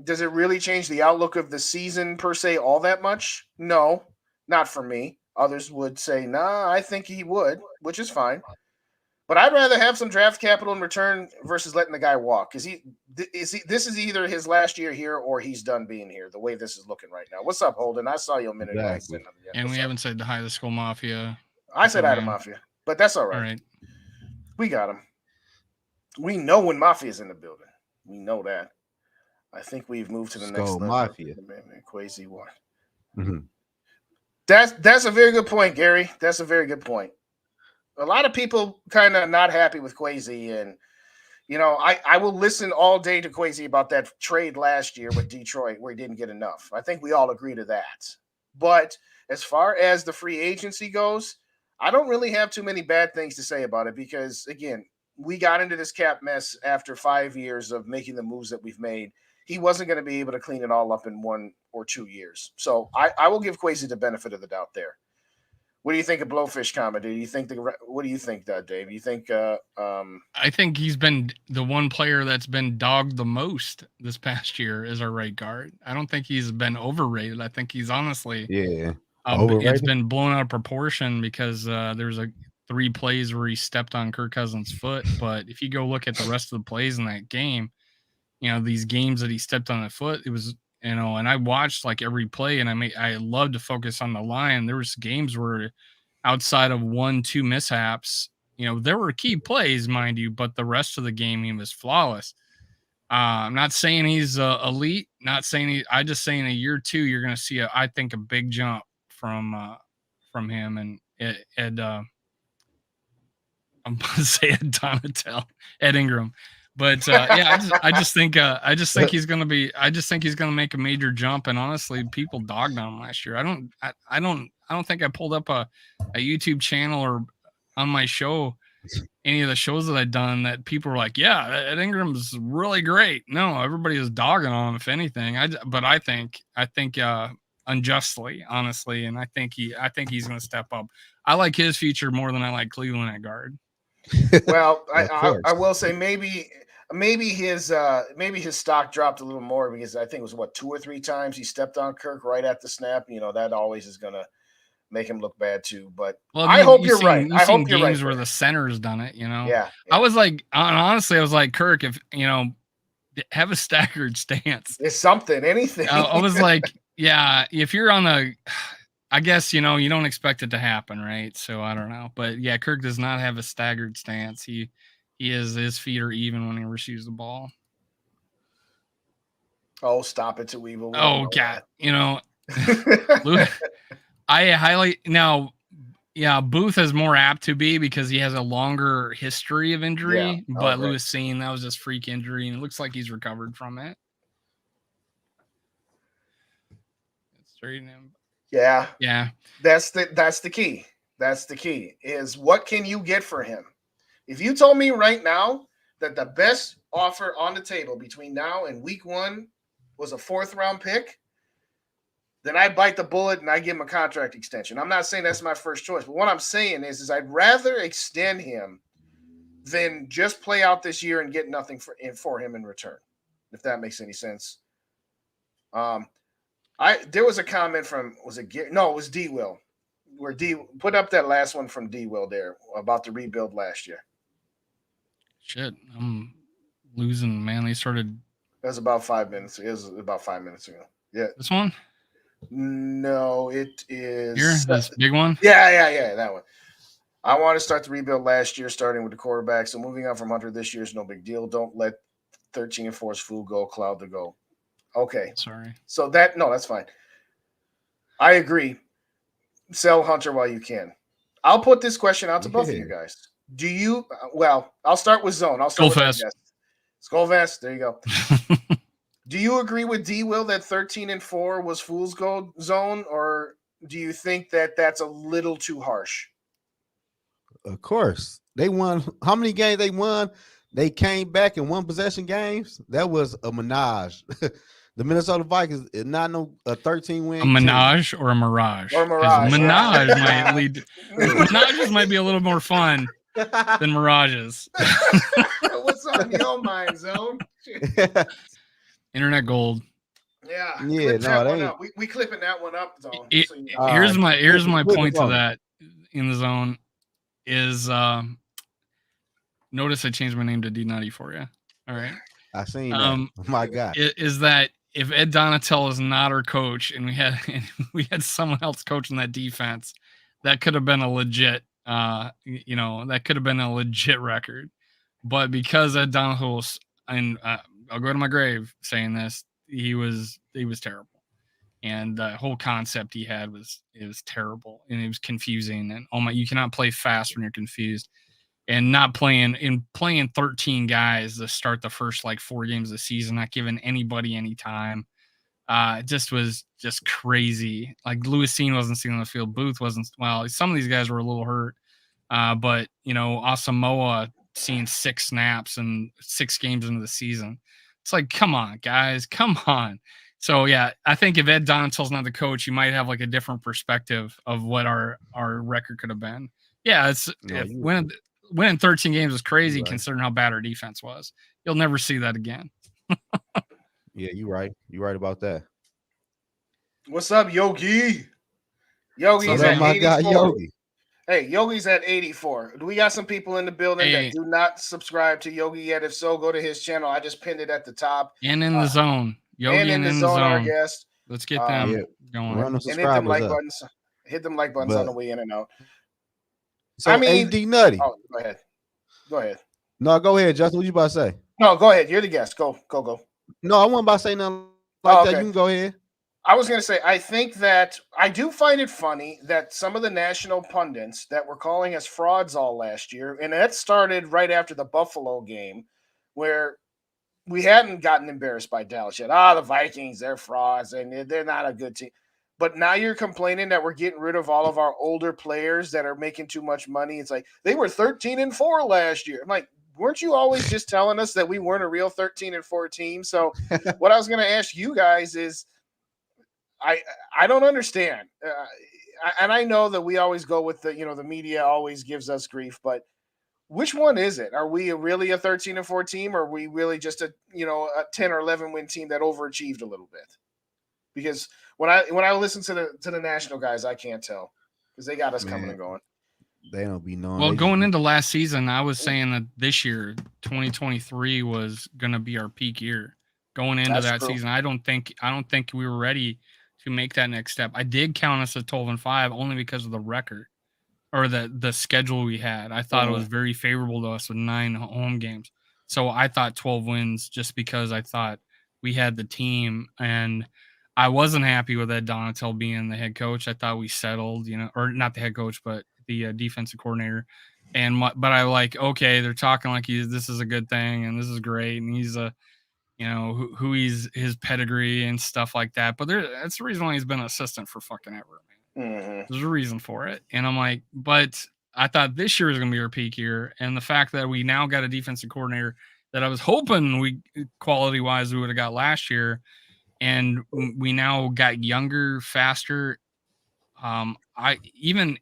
does it really change the outlook of the season per se all that much? No, not for me. Others would say, nah, I think he would, which is fine. But I'd rather have some draft capital in return versus letting the guy walk. This is either his last year here or he's done being here, the way this is looking right now. What's up, Holden? I saw you a minute ago. Exactly. And we haven't said the High School Mafia. I said hi to Mafia, but that's all right. All right. We got him. We know when Mafia's in the building. We know that. I think we've moved to the next level. Mafia. Crazy one. Mm-hmm. That's a very good point, Gary. That's a very good point. A lot of people kind of not happy with Quasi, and I will listen all day to Quasi about that trade last year with Detroit where he didn't get enough. I think we all agree to that. But as far as the free agency goes, I don't really have too many bad things to say about it because, again, we got into this cap mess after 5 years of making the moves that we've made. He wasn't going to be able to clean it all up in 1 or 2 years. So I will give Quasi the benefit of the doubt there. What do you think of Blowfish comment? What do you think, Dave? You think? I think he's been the one player that's been dogged the most this past year as our right guard. I don't think he's been overrated. I think he's honestly, it's been blown out of proportion because there's 3 plays where he stepped on Kirk Cousins' foot. But if you go look at the rest of the plays in that game, these games that he stepped on the foot, it was. And I watched like every play, and I love to focus on the line. There was games where, outside of 1-2 mishaps, there were key plays, mind you, but the rest of the game he was flawless. I'm not saying he's elite, not saying I just saying a year or 2 you're going to see I think a big jump from him and Ed. I'm going to say Ed Ingram. But I just think he's gonna make a major jump. And honestly, people dogged on him last year. I don't think I pulled up a YouTube channel or on my show, any of the shows that I've done that people were like, yeah, Ed Ingram's really great. No, everybody is dogging on him, if anything. I think unjustly, honestly, and I think he's gonna step up. I like his future more than I like Cleveland at guard. Well, I will say maybe his stock dropped a little more because I think it was 2 or 3 times he stepped on Kirk right at the snap. That always is gonna make him look bad too. But I hope you're right. I hope you're right. Games where the center's done it. Yeah. I was like, honestly, I was like, Kirk, if have a staggered stance. It's something, anything. I was like, yeah, if you're on the. I guess, you don't expect it to happen, right? So I don't know. But yeah, Kirk does not have a staggered stance. His feet are even when he receives the ball. Oh, stop it, Weevil. Oh, God. I highly now, yeah, Booth is more apt to be because he has a longer history of injury. Yeah. But Lewis Cine, that was just freak injury, and it looks like he's recovered from it. Straighten him. Yeah. That's the key. That's the key is what can you get for him? If you told me right now that the best offer on the table between now and week 1 was a 4th round pick, then I bite the bullet and I give him a contract extension. I'm not saying that's my first choice, but what I'm saying is I'd rather extend him than just play out this year and get nothing for him in return, if that makes any sense. There was a comment from, was it Gary? No, it was D Will, where D put up that last one from D Will there about the rebuild last year. Shit, I'm losing, man. They started. That was about 5 minutes. It was about 5 minutes ago. Yeah. This one? No, it is Here, this big one? Yeah, that one. I want to start the rebuild last year, starting with the quarterback. So moving on from Hunter this year is no big deal. Don't let 13-4's fool go, cloud the goal. Okay. Sorry. So that's fine. I agree. Sell Hunter while you can. I'll put this question out to both of you guys. Do you? Well, I'll start with Zone. I'll start with Skullfest. There you go. Do you agree with D Will that 13-4 was fool's gold zone, or do you think that that's a little too harsh? Of course, they won. How many games they won? They came back in one possession games. That was a menage. The Minnesota Vikings is not a 13-win. A menage or a mirage? Or mirage. Menage might lead. Mirages might be a little more fun than mirages. What's on your mind, Zone? Internet gold. Yeah. Yeah. No, we clipping that one up, Zone. Here's my point to that in the Zone is notice I changed my name to D90 for you. All right. I seen that. Oh my God. Is that if Ed Donatel is not our coach and we had someone else coaching that defense, that could have been a legit that could have been a legit record. But because Ed Donatel was, and I'll go to my grave saying this, he was terrible. And the whole concept he had was terrible, and it was confusing. And you cannot play fast when you're confused. And not playing 13 guys to start the first 4 games of the season, not giving anybody any time. It just was just crazy. Like Lewisine wasn't seen on the field. Booth wasn't. Well, some of these guys were a little hurt. But Asamoah seeing 6 snaps and 6 games into the season. It's like, come on, guys, come on. So yeah, I think if Ed Donatel's not the coach, you might have a different perspective of what our record could have been. Yeah, winning 13 games was crazy considering how bad our defense was. You'll never see that again. Yeah, you're right. You're right about that. What's up, Yogi? Yogi's at my 84. Guy, Yogi. Hey, Yogi's at 84. Do we got some people in the building that do not subscribe to Yogi yet? If so, go to his channel. I just pinned it at the top. And in the zone. Yogi and in the zone. Our guest. Let's get them going. And hit them like buttons. Hit them like buttons on the way in and out. So AD Nutty. Oh, go ahead. No, go ahead, Justin. What you about to say? No, go ahead. You're the guest. Go. No, I wasn't about to say nothing that. You can go ahead. I was going to say, I think that I do find it funny that some of the national pundits that were calling us frauds all last year, and that started right after the Buffalo game, where we hadn't gotten embarrassed by Dallas yet. The Vikings, they're frauds, and they're not a good team. But now you're complaining that we're getting rid of all of our older players that are making too much money. It's like they were 13-4 last year. I'm like, weren't you always just telling us that we weren't a real 13-4 team? So what I was going to ask you guys is, I don't understand. And I know that we always go with the media always gives us grief, but which one is it? Are we really a 13-4 team, or are we really just a 10 or 11 win team that overachieved a little bit? Because when I listen to the national guys, I can't tell because they got us coming and going. They don't be knowing. Well, going into last season, I was saying that this year, 2023, was going to be our peak year. Going into that season, I don't think we were ready to make that next step. I did count us at 12-5 only because of the record or the schedule we had. I thought it was very favorable to us with 9 home games. So I thought 12 wins just because I thought we had the team, and I wasn't happy with Ed Donatel being the head coach. I thought we settled, or not the head coach, but the defensive coordinator. But I okay, they're talking like this is a good thing and this is great, and he's who he's his pedigree and stuff like that. But that's the reason why he's been an assistant for fucking ever, man. Mm-hmm. There's a reason for it. And I'm like, but I thought this year was going to be our peak year. And the fact that we now got a defensive coordinator that I was hoping quality wise we would have got last year, and we now got younger, faster. I even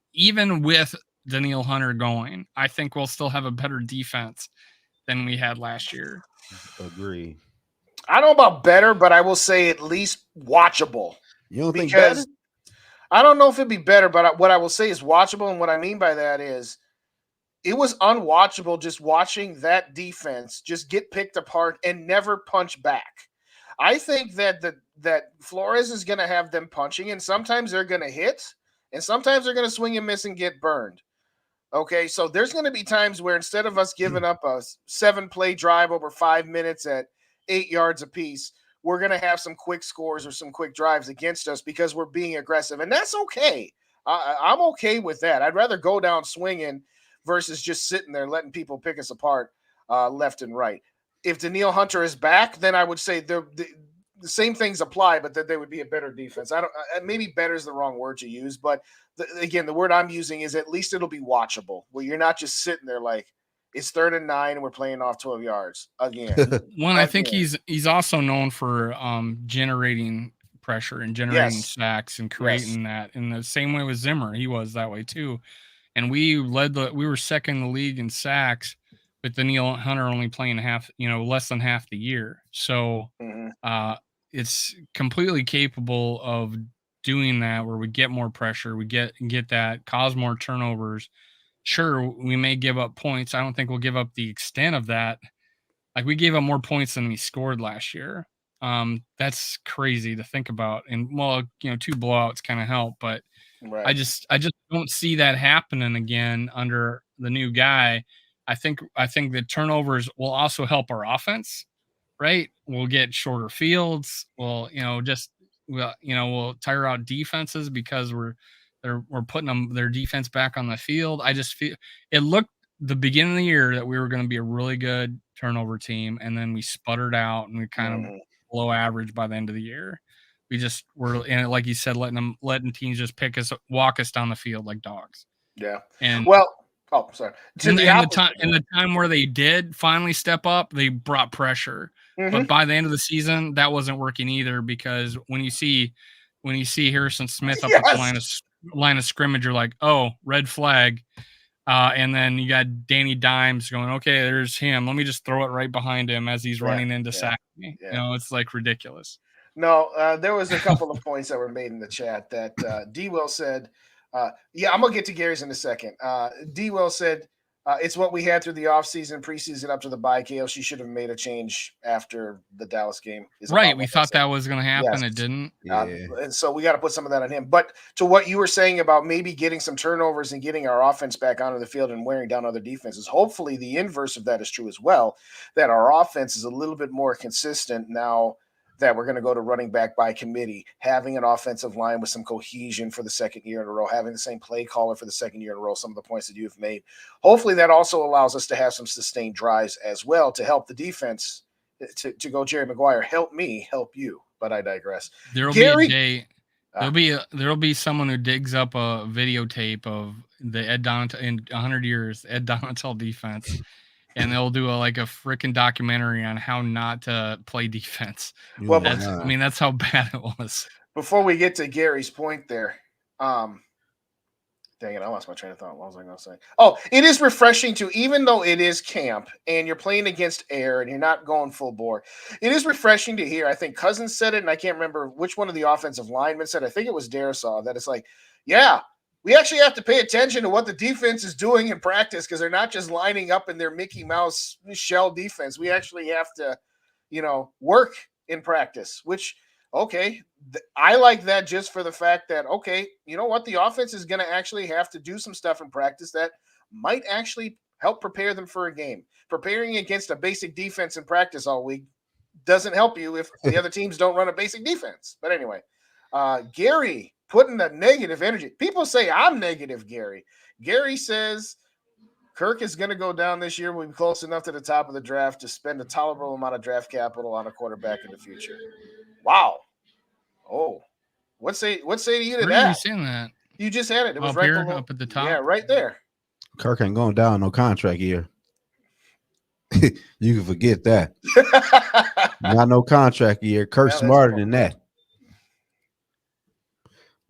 with Danielle Hunter going, I think we'll still have a better defense than we had last year. Agree. I don't know about better, but I will say at least watchable. You don't think better? I don't know if it'd be better, but what I will say is watchable, and what I mean by that is it was unwatchable just watching that defense just get picked apart and never punch back. I think that that Flores is going to have them punching, and sometimes they're going to hit, and sometimes they're going to swing and miss and get burned. Okay, so there's going to be times where instead of us giving up a 7-play drive over 5 minutes at 8 yards apiece, we're going to have some quick scores or some quick drives against us because we're being aggressive, and that's okay. I'm okay with that. I'd rather go down swinging versus just sitting there letting people pick us apart left and right. If Danielle Hunter is back, then I would say the same things apply, but that they would be a better defense. I don't. Maybe better is the wrong word to use, but again, the word I'm using is at least it'll be watchable, where you're not just sitting there like it's 3rd and 9 and we're playing off 12 yards again. One, I think he's also known for generating pressure and generating sacks and creating that in the same way with Zimmer. He was that way too. And we were second in the league in sacks, with Danielle Hunter only playing less than half the year. So it's completely capable of doing that, where we get more pressure, we get that, cause more turnovers. Sure, we may give up points. I don't think we'll give up the extent of that. Like, we gave up more points than we scored last year. That's crazy to think about. And 2 blowouts kind of help, but right. I just don't see that happening again under the new guy. I think the turnovers will also help our offense, right? We'll get shorter fields. We'll tire out defenses because we're putting their defense back on the field. I just feel it looked the beginning of the year that we were going to be a really good turnover team, and then we sputtered out and we kind of below average by the end of the year. We just were, and like you said, letting teams just walk us down the field like dogs. Yeah. And sorry. In the time where they did finally step up, they brought pressure. But by the end of the season, that wasn't working either, because when you see Harrison Smith up at the line of scrimmage, you're like, oh, red flag. And then you got Danny Dimes going, okay, there's him. Let me just throw it right behind him as he's running in to sack me. Yeah. It's like ridiculous. No, there was a couple of points that were made in the chat that D-Will said, I'm going to get to Gary's in a second. D-Will said, it's what we had through the offseason, preseason up to the bye. KLC should have made a change after the Dallas game. Right. We thought that was going to happen. Yes. It didn't. And so we got to put some of that on him. But to what you were saying about maybe getting some turnovers and getting our offense back onto the field and wearing down other defenses, hopefully the inverse of that is true as well, that our offense is a little bit more consistent now that we're going to go to running back by committee, having an offensive line with some cohesion for the second year in a row, having the same play caller for the second year in a row, some of the points that you've made. Hopefully that also allows us to have some sustained drives as well to help the defense to go, Jerry Maguire, help me, help you. But I digress. There'll be a day. There'll be someone who digs up a videotape of the Ed Donatell in 100 years, Ed Donatell defense. And they'll do a freaking documentary on how not to play defense. Well, that's how bad it was. Before we get to Gary's point there, dang it, I lost my train of thought. What was I going to say? Oh, it is refreshing to, even though it is camp and you're playing against air and you're not going full bore, it is refreshing to hear. I think Cousins said it, and I can't remember which one of the offensive linemen said. I think it was Darisaw, that it's like, we actually have to pay attention to what the defense is doing in practice, because they're not just lining up in their Mickey Mouse shell defense. We actually have to, work in practice, which, okay, I like that just for the fact that, okay, you know what? The offense is going to actually have to do some stuff in practice that might actually help prepare them for a game. Preparing against a basic defense in practice all week doesn't help you if the other teams don't run a basic defense. But anyway, Gary, putting the negative energy. People say I'm negative, Gary. Gary says Kirk is going to go down this year. We'll be close enough to the top of the draft to spend a tolerable amount of draft capital on a quarterback in the future. Wow. Oh, what say to you to that? Where are you seeing that? You just had it. It was up right here, below, up at the top. Yeah, right there. Kirk ain't going down no contract year. You can forget that. Not no contract year. Kirk's Well, smarter than that.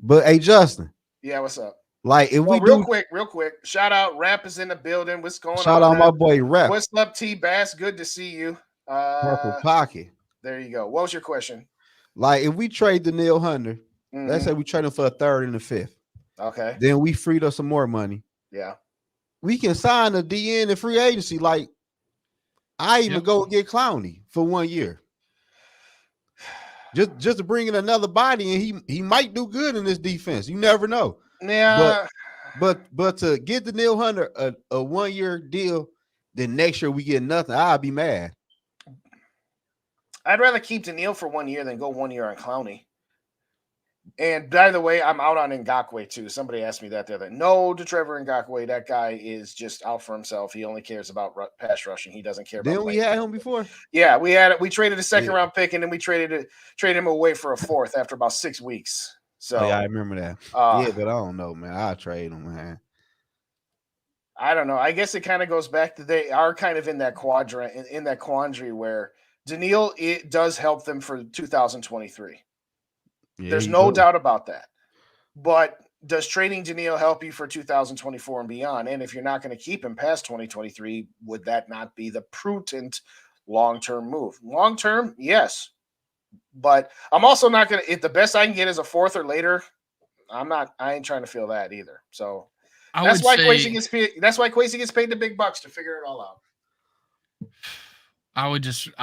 But hey, Justin. Yeah, what's up? Like, if Well, we real do quick. Shout out, Rap is in the building. What's going shout on? out my Rap? boy Rep. What's up, T Bass? Good to see you. Purple Pocket. There you go. What was your question? Like, if we trade Danielle Hunter, let's say we trade him for a third and a fifth. Okay. Then we freed up some more money. Yeah. We can sign a DN in free agency. Like, I even go get Clowney for 1 year. Just to bring in another body, and he might do good in this defense. You never know. Yeah. But to get Danielle Hunter a 1 year deal, then next year we get nothing, I'll be mad. I'd rather keep Danielle for 1 year than go 1 year on Clowney. And by the way, I'm out on Ngakoue too. Somebody asked me that the other day. No to Trevor Ngakoue. That guy is just out for himself. He only cares about pass rushing. He doesn't care about. Didn't we had him before? Yeah, we traded a second round pick, and then we traded him away for a fourth after about 6 weeks. So yeah, I remember that. Yeah, but I don't know, man. I'll trade him, man. I don't know. I guess it kind of goes back to they are kind of in that quadrant, in that quandary where Danielle, it does help them for 2023. Yeah, there's no doubt about that. But does trading Danielle help you for 2024 and beyond? And if you're not going to keep him past 2023, would that not be the prudent long-term move? Long-term, yes. But I'm also not going to, if the best I can get is a fourth or later, I ain't trying to feel that either. So that's why Kwesi gets paid the big bucks to figure it all out. I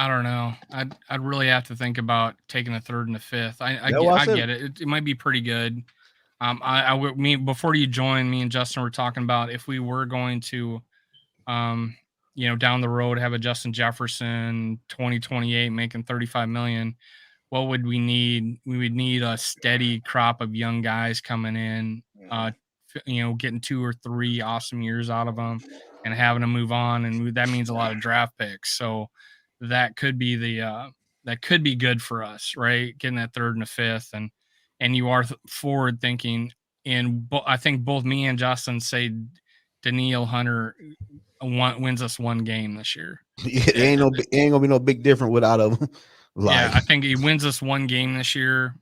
don't know. I'd really have to think about taking a third and a fifth. I get it. It might be pretty good. Before you joined, me and Justin were talking about if we were going to, down the road have a Justin Jefferson 2028 making $35 million. What would we need? We would need a steady crop of young guys coming in, getting 2 or 3 awesome years out of them and having them move on. And that means a lot of draft picks. So that could be that could be good for us, right? Getting that third and a fifth. And you are forward thinking. And I think both me and Justin say Danielle Hunter wins us 1 game this year. It ain't gonna be no big difference without him. Yeah, I think he wins us 1 game this year.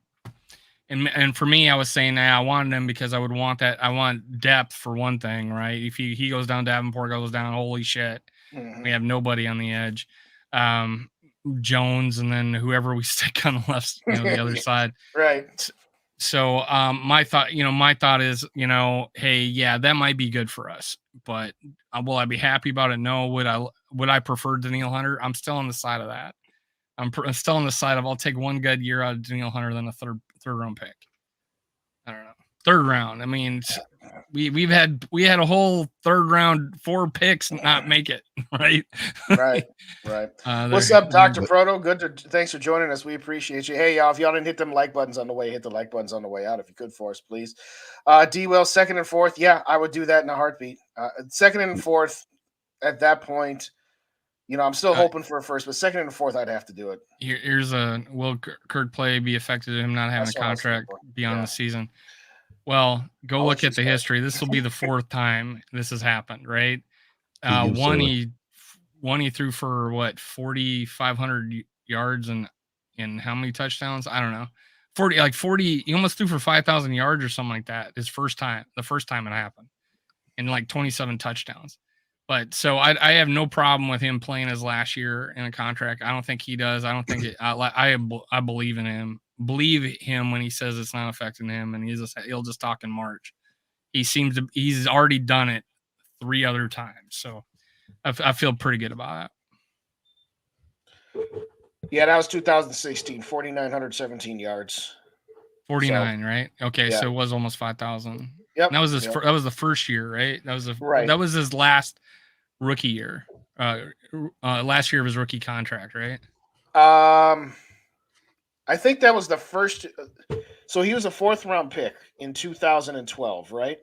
And for me, I was saying I wanted him because I would want that. I want depth for one thing, right? If he goes down, Davenport goes down, holy shit. We have nobody on the edge. Jones, and then whoever we stick on the left, the other side. Right. So my thought is, hey, yeah, that might be good for us, but will I be happy about it? No. Would I prefer Danielle Hunter? I'm still on the side of that. I'm still on the side of I'll take 1 good year out of Danielle Hunter than a third round pick. I don't know. 3rd round. I mean, we had a whole 3rd round 4 picks not make it, right? Right. What's up, Dr. Proto? Thanks for joining us. We appreciate you. Hey, y'all, if y'all didn't hit them like buttons on the way, hit the like buttons on the way out if you could for us, please. D-Well, 2nd and 4th. Yeah, I would do that in a heartbeat. 2nd and 4th, at that point, I'm still hoping for a first, but 2nd and 4th, I'd have to do it. Here's will Kirk play be affected him not having a contract beyond the season? Well, go look at the history. This will be the 4th time this has happened, right? One he threw for what 4,500 yards and how many touchdowns? I don't know. 40. He almost threw for 5,000 yards or something like that. The first time it happened, and like 27 touchdowns. But so I have no problem with him playing his last year in a contract. I don't think he does. I don't think I believe in him. Believe him when he says it's not affecting him, and he'll just talk in March. He's already done it 3 other times, so I feel pretty good about that. Yeah, that was 2016, 4,917 yards. 49, right? Okay, yeah. So it was almost 5,000. Yep. That was that was the first year, right? That was his last rookie year. Last year of his rookie contract, right? I think that was the first. So he was a 4th round pick in 2012, right?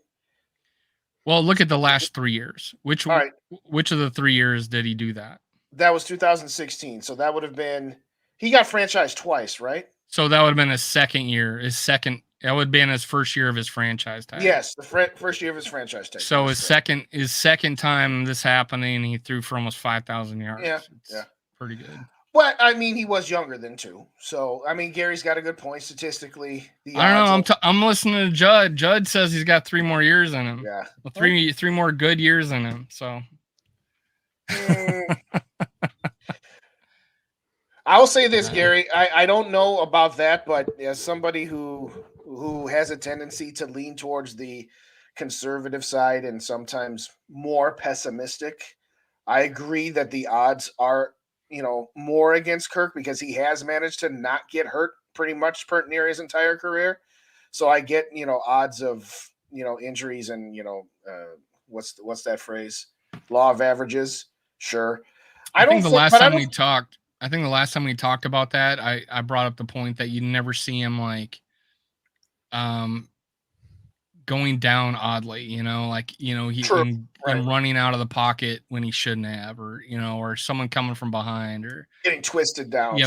Well, look at the last 3 years. Which of the 3 years did he do that? That was 2016. So that would have been he got franchised twice, right? So that would have been his second year. That would have been his first year of his franchise tag. Yes, the first year of his franchise tag. So his second time this happening, he threw for almost 5,000 yards. Yeah. Pretty good. But I mean, he was younger than 2. So I mean, Gary's got a good point statistically. The I don't odds know. I'm listening to Judd. Judd says he's got 3 more years in him. yeah. Well, three more good years in him. So I'll say this, Gary. I don't know about that, but as somebody who has a tendency to lean towards the conservative side and sometimes more pessimistic, I agree that the odds are, more against Kirk because he has managed to not get hurt pretty much near his entire career. So I get, odds of, injuries and, what's that phrase? Law of averages. Sure. I think the last time we talked about that, I brought up the point that you never see him like going down oddly, he running out of the pocket when he shouldn't have, or someone coming from behind, or getting twisted down.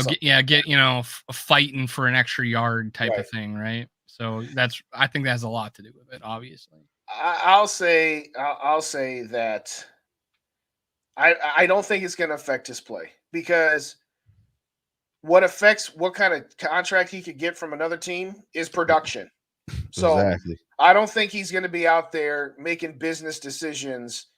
Fighting for an extra yard type of thing, right? So I think that has a lot to do with it, obviously. I'll say that I don't think it's going to affect his play because what affects what kind of contract he could get from another team is production. So exactly. I don't think he's going to be out there making business decisions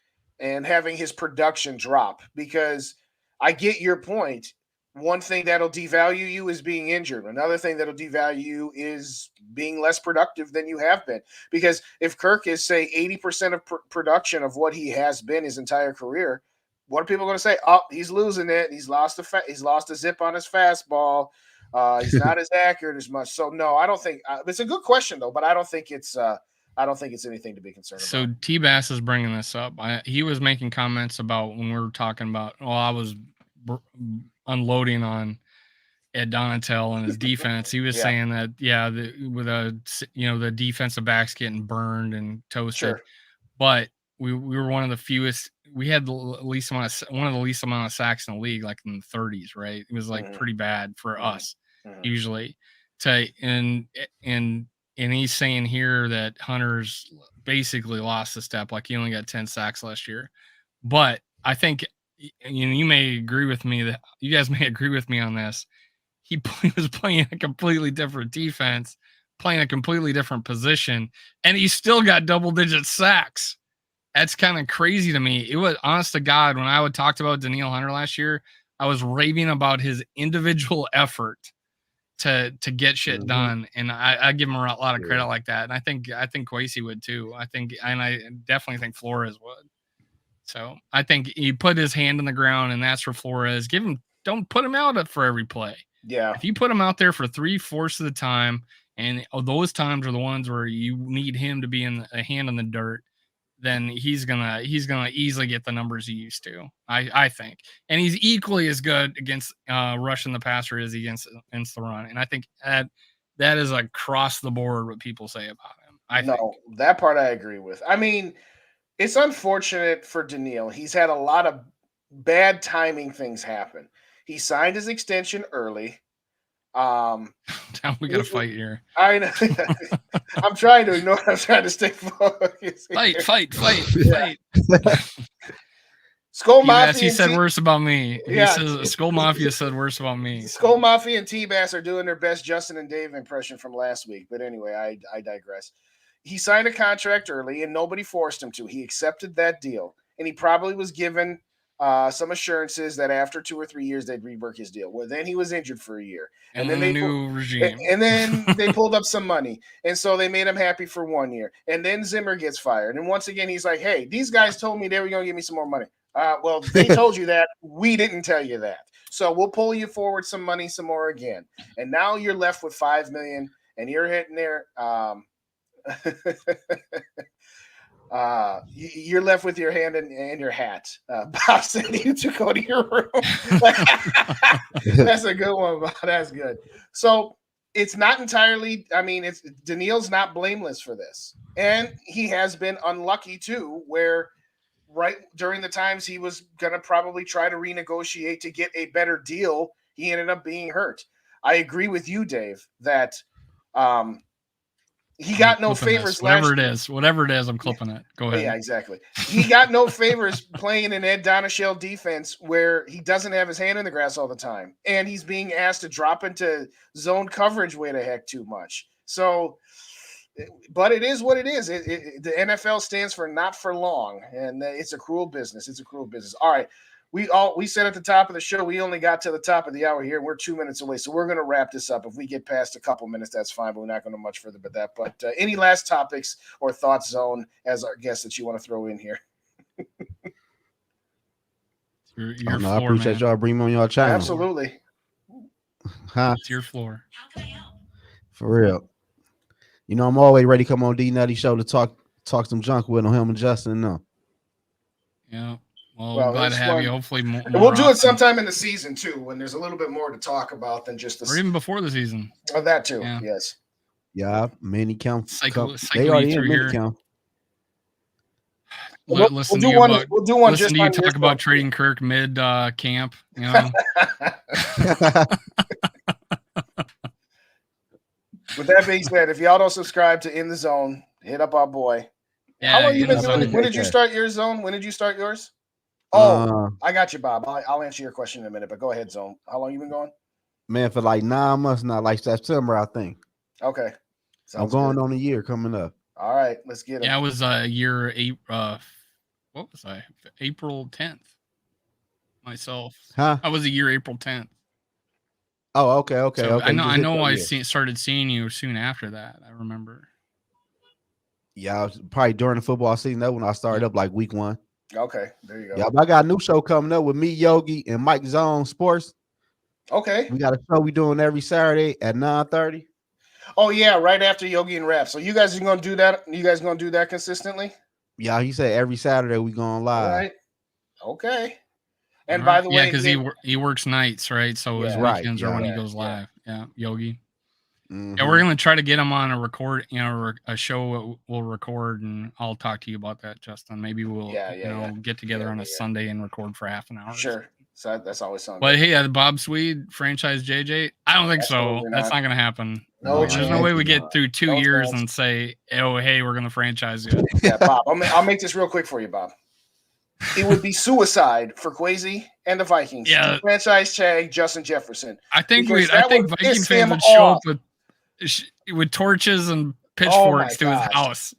and having his production drop because I get your point. One thing that'll devalue you is being injured. Another thing that'll devalue you is being less productive than you have been. Because if Kirk is, say, 80% of production of what he has been his entire career, what are people going to say? Oh, he's losing it. He's lost a zip on his fastball. He's not as accurate as much. So no, I don't think it's a good question though, but I don't think it's anything to be concerned about. So T-Bass is bringing this up. He was making comments about when we were talking about. Well, I was unloading on Ed Donatel and his defense. He was saying that the defensive backs getting burned and toasted, but we were one of the fewest. We had one of the least amount of sacks in the league, like in the 30s, right? It was like pretty bad for us usually. And he's saying here that Hunter's basically lost a step, like he only got 10 sacks last year. But I think you may agree with me that you guys may agree with me on this. He was playing a completely different defense, playing a completely different position, and he still got double-digit sacks. That's kind of crazy to me. It was, honest to God, when I talked about Danielle Hunter last year, I was raving about his individual effort to get shit done, and I give him a lot of credit like that. And I think Kwesi would too. I definitely think Flores would. So I think he put his hand in the ground, and that's for Flores. Don't put him out for every play. Yeah. If you put him out there for 3/4 of the time, and those times are the ones where you need him to be in a hand in the dirt, then he's gonna easily get the numbers he used to. I think, and he's equally as good against rushing the passer as he against the run. And I think that is across the board what people say about him. I think that part I agree with. I mean, it's unfortunate for Danielle. He's had a lot of bad timing things happen. He signed his extension early. We got to fight here. I know. I'm trying to ignore. I'm trying to stay focused. Fight. Skull Mafia. He said worse about me. He says Skull Mafia said worse about me. Skull Mafia and T-Bass are doing their best Justin and Dave impression from last week. But anyway, I digress. He signed a contract early, and nobody forced him to. He accepted that deal, and he probably was given some assurances that after 2 or 3 years they'd rework his deal. Well, then he was injured for a year, and then they regime, and then they pulled up some money, and so they made him happy for 1 year. And then Zimmer gets fired, and once again he's like, "Hey, these guys told me they were going to give me some more money. Well, they told you that. We didn't tell you that. So we'll pull you forward some money some more again. And now you're left with $5 million, and you're hitting there." You're left with your hand in your hat. Bob said you took go to your room. That's a good one, Bob. That's good. So it's not entirely. I mean, Danielle's not blameless for this, and he has been unlucky too. Where right during the times he was gonna probably try to renegotiate to get a better deal, he ended up being hurt. I agree with you, Dave, that He got no Clipping this. favors Whatever last it year. is. Whatever it is, I'm clipping it. Go ahead. Yeah, exactly. He got no favors playing an Ed Donashell defense where he doesn't have his hand in the grass all the time, and he's being asked to drop into zone coverage way the heck too much. So, but it is what it is. The NFL stands for not for long, and it's a cruel business. It's a cruel business. All right. We said at the top of the show, we only got to the top of the hour here. We're 2 minutes away, so we're going to wrap this up. If we get past a couple minutes, that's fine, but we're not going to much further but that. But any last topics or thoughts, Zone, as our guest that you want to throw in here? Your I floor, appreciate man. y'all bringing me on your channel. Absolutely. Huh? It's your floor. For real. You know, I'm always ready to come on D Nutty Show to talk some junk with him and Justin. No. Yeah. Well, glad to have fun. you. Hopefully more We'll do often. it sometime in the season too, when there's a little bit more to talk about than just Or even before the season. Oh, that too. Yeah. Yes. Yeah, mini count. Cycle They you already through in mini here. count. Listen to you talk about trading Kirk mid camp. You know. With that being said, if y'all don't subscribe to In the Zone, hit up our boy. Yeah, How long you In been the doing it? Zone. When did you start your Zone? When did you start yours? Oh, I got you, Bob. I'll answer your question in a minute, but go ahead, Zone. How long you been going? Man, for like 9 months now, like September, I think. Okay. I'm going on a year coming up. All right, let's get it. Yeah, I was a year what was I? April 10th. Myself. Huh? I was a year April 10th. Oh, okay. So I know I started seeing you soon after that. I remember. Yeah, probably during the football season. That when I started up like week 1. Okay, there you go. Yeah, but I got a new show coming up with me, Yogi, and Mike Zone Sports. Okay. We got a show we doing every Saturday at 9:30. Oh yeah, right after Yogi and Rap. So you guys are gonna do that? You guys gonna do that consistently? Yeah, he said every Saturday we going live. All right. Okay. And by the way, because he works nights, right? So his weekends are when he goes live. Yeah, Yogi. Mm-hmm. Yeah, we're gonna try to get him on a record, a show we'll record, and I'll talk to you about that, Justin. Maybe we'll get together on a Sunday and record for half an hour. Sure. So that's always something. But hey, the Bob Swede franchise JJ, I don't think so. That's not gonna happen. No, there's no way we get through 2 years and say, oh, hey, we're gonna franchise you. Yeah, Bob. I'll make this real quick for you, Bob. It would be suicide for Kwesi and the Vikings to franchise tag Justin Jefferson. I think Viking fans would show up with torches and pitchforks to his house.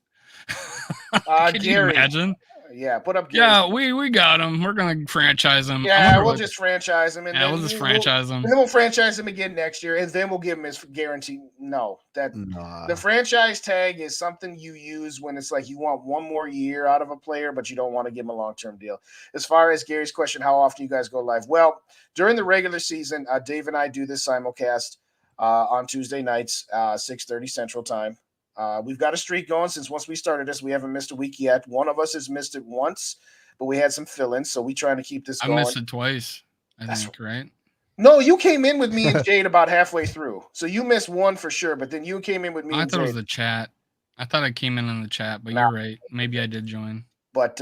Can you imagine? Yeah, put up. Gary. Yeah, we got him. We're gonna franchise him. Yeah, we'll just franchise him, and then we'll just franchise him. Then we'll franchise him again next year, and then we'll give him his guarantee. No, the franchise tag is something you use when it's like you want one more year out of a player, but you don't want to give him a long-term deal. As far as Gary's question, how often you guys go live? Well, during the regular season, Dave and I do this simulcast on Tuesday nights, 6:30 Central Time. We've got a streak going since once we started this. We haven't missed a week yet. One of us has missed it once, but we had some fill-ins, so we're trying to keep this going. I missed it twice, I think, right? No, you came in with me and Jade about halfway through. So you missed one for sure, but then you came in with me and Jade. I thought it was the chat. I thought I came in the chat, but you're right. Maybe I did join. But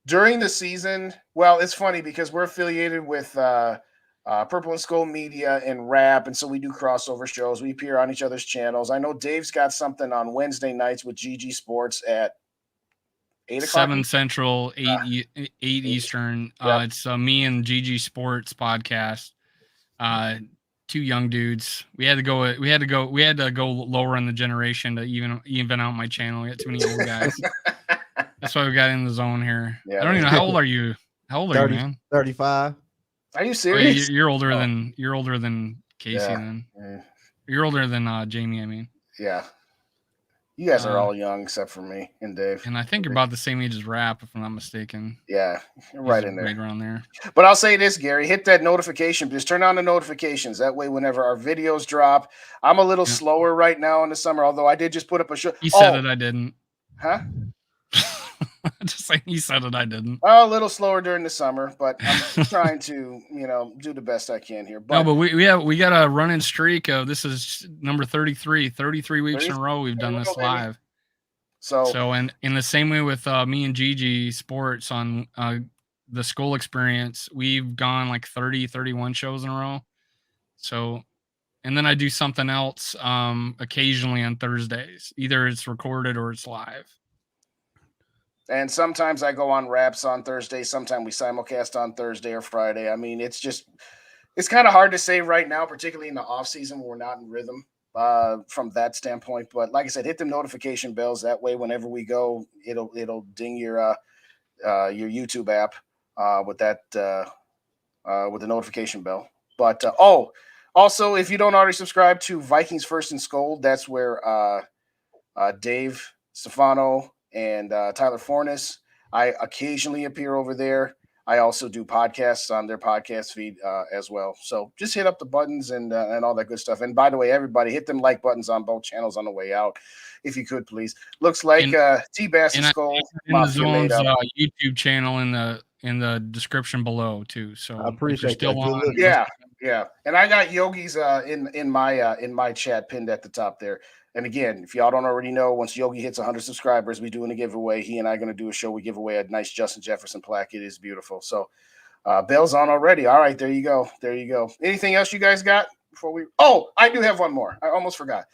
during the season, well, it's funny because we're affiliated with Purple and Skull Media and Rap, and so we do crossover shows. We appear on each other's channels. I know Dave's got something on Wednesday nights with GG Sports at 8 o'clock. 7 Central, 8 Eastern. Yep. It's me and GG Sports podcast. 2 young dudes. We had to go lower in the generation to even out my channel. We got too many old guys. That's why we got in the zone here. Yeah, I don't even know, how old are you? How old are you, man? 35. Are you serious? You're older than Casey then. Yeah. You're older than Jamie, I mean. Yeah. You guys are all young except for me and Dave. And I think you're about the same age as Rap, if I'm not mistaken. Yeah, you're right in there. Right around there. But I'll say this, Gary, hit that notification. Just turn on the notifications. That way, whenever our videos drop, I'm a little slower right now in the summer, although I did just put up a show. He said it, I didn't. Huh? Just saying, he said it, I didn't. A little slower during the summer, but I'm trying to, do the best I can here. But, no, but we got a running streak of, this is number 33 weeks in a row we've done this live. So and in the same way with me and GG Sports on the Skull Experience, we've gone like 31 shows in a row. So And then I do something else occasionally on Thursdays. Either it's recorded or it's live. And sometimes I go on Raps on Thursday. Sometimes we simulcast on Thursday or Friday. I mean, it's kind of hard to say right now, particularly in the off season when we're not in rhythm from that standpoint. But like I said, hit them notification bells. That way, whenever we go, it'll ding your YouTube app with the notification bell. But also, if you don't already subscribe to Vikings First and Scold, that's where Dave Stefano and Tyler Fornes, I occasionally appear over there. I also do podcasts on their podcast feed as well. So just hit up the buttons and all that good stuff. And by the way, everybody, hit them like buttons on both channels on the way out, if you could, please. Looks like T-Bass and Skull in the Zone's YouTube channel in the description below too. So I appreciate that. on, yeah. And I got Yogi's in my chat pinned at the top there. And again, if y'all don't already know, once Yogi hits 100 subscribers, we're doing a giveaway. He and I are going to do a show. We give away a nice Justin Jefferson plaque. It is beautiful. So bell's on already. All right, there you go. There you go. Anything else you guys got before we? Oh, I do have one more. I almost forgot.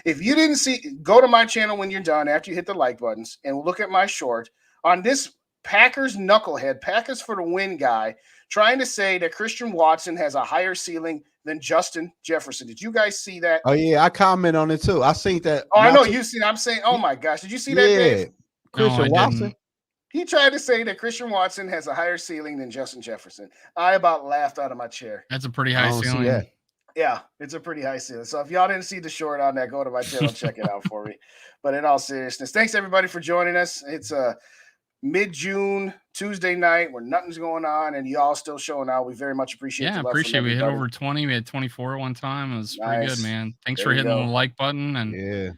If you didn't see, go to my channel when you're done after you hit the like buttons and look at my short on this Packers knucklehead, Packers for the win guy, trying to say that Christian Watson has a higher ceiling than Justin Jefferson. Did you guys see that? Oh yeah, I comment on it too. I seen that. Oh, I know you seen. I'm saying, oh my gosh, did you see that? Dave? Christian Watson. He tried to say that Christian Watson has a higher ceiling than Justin Jefferson. I about laughed out of my chair. That's a pretty high ceiling. Yeah, it's a pretty high ceiling. So if y'all didn't see the short on that, go to my channel, check it out for me. But in all seriousness, thanks everybody for joining us. It's a mid-June Tuesday night where nothing's going on and y'all still showing out. We very much appreciate it. Yeah, appreciate it. We hit over 20. We had 24 at one time. It was pretty good, man. Thanks for hitting the like button. And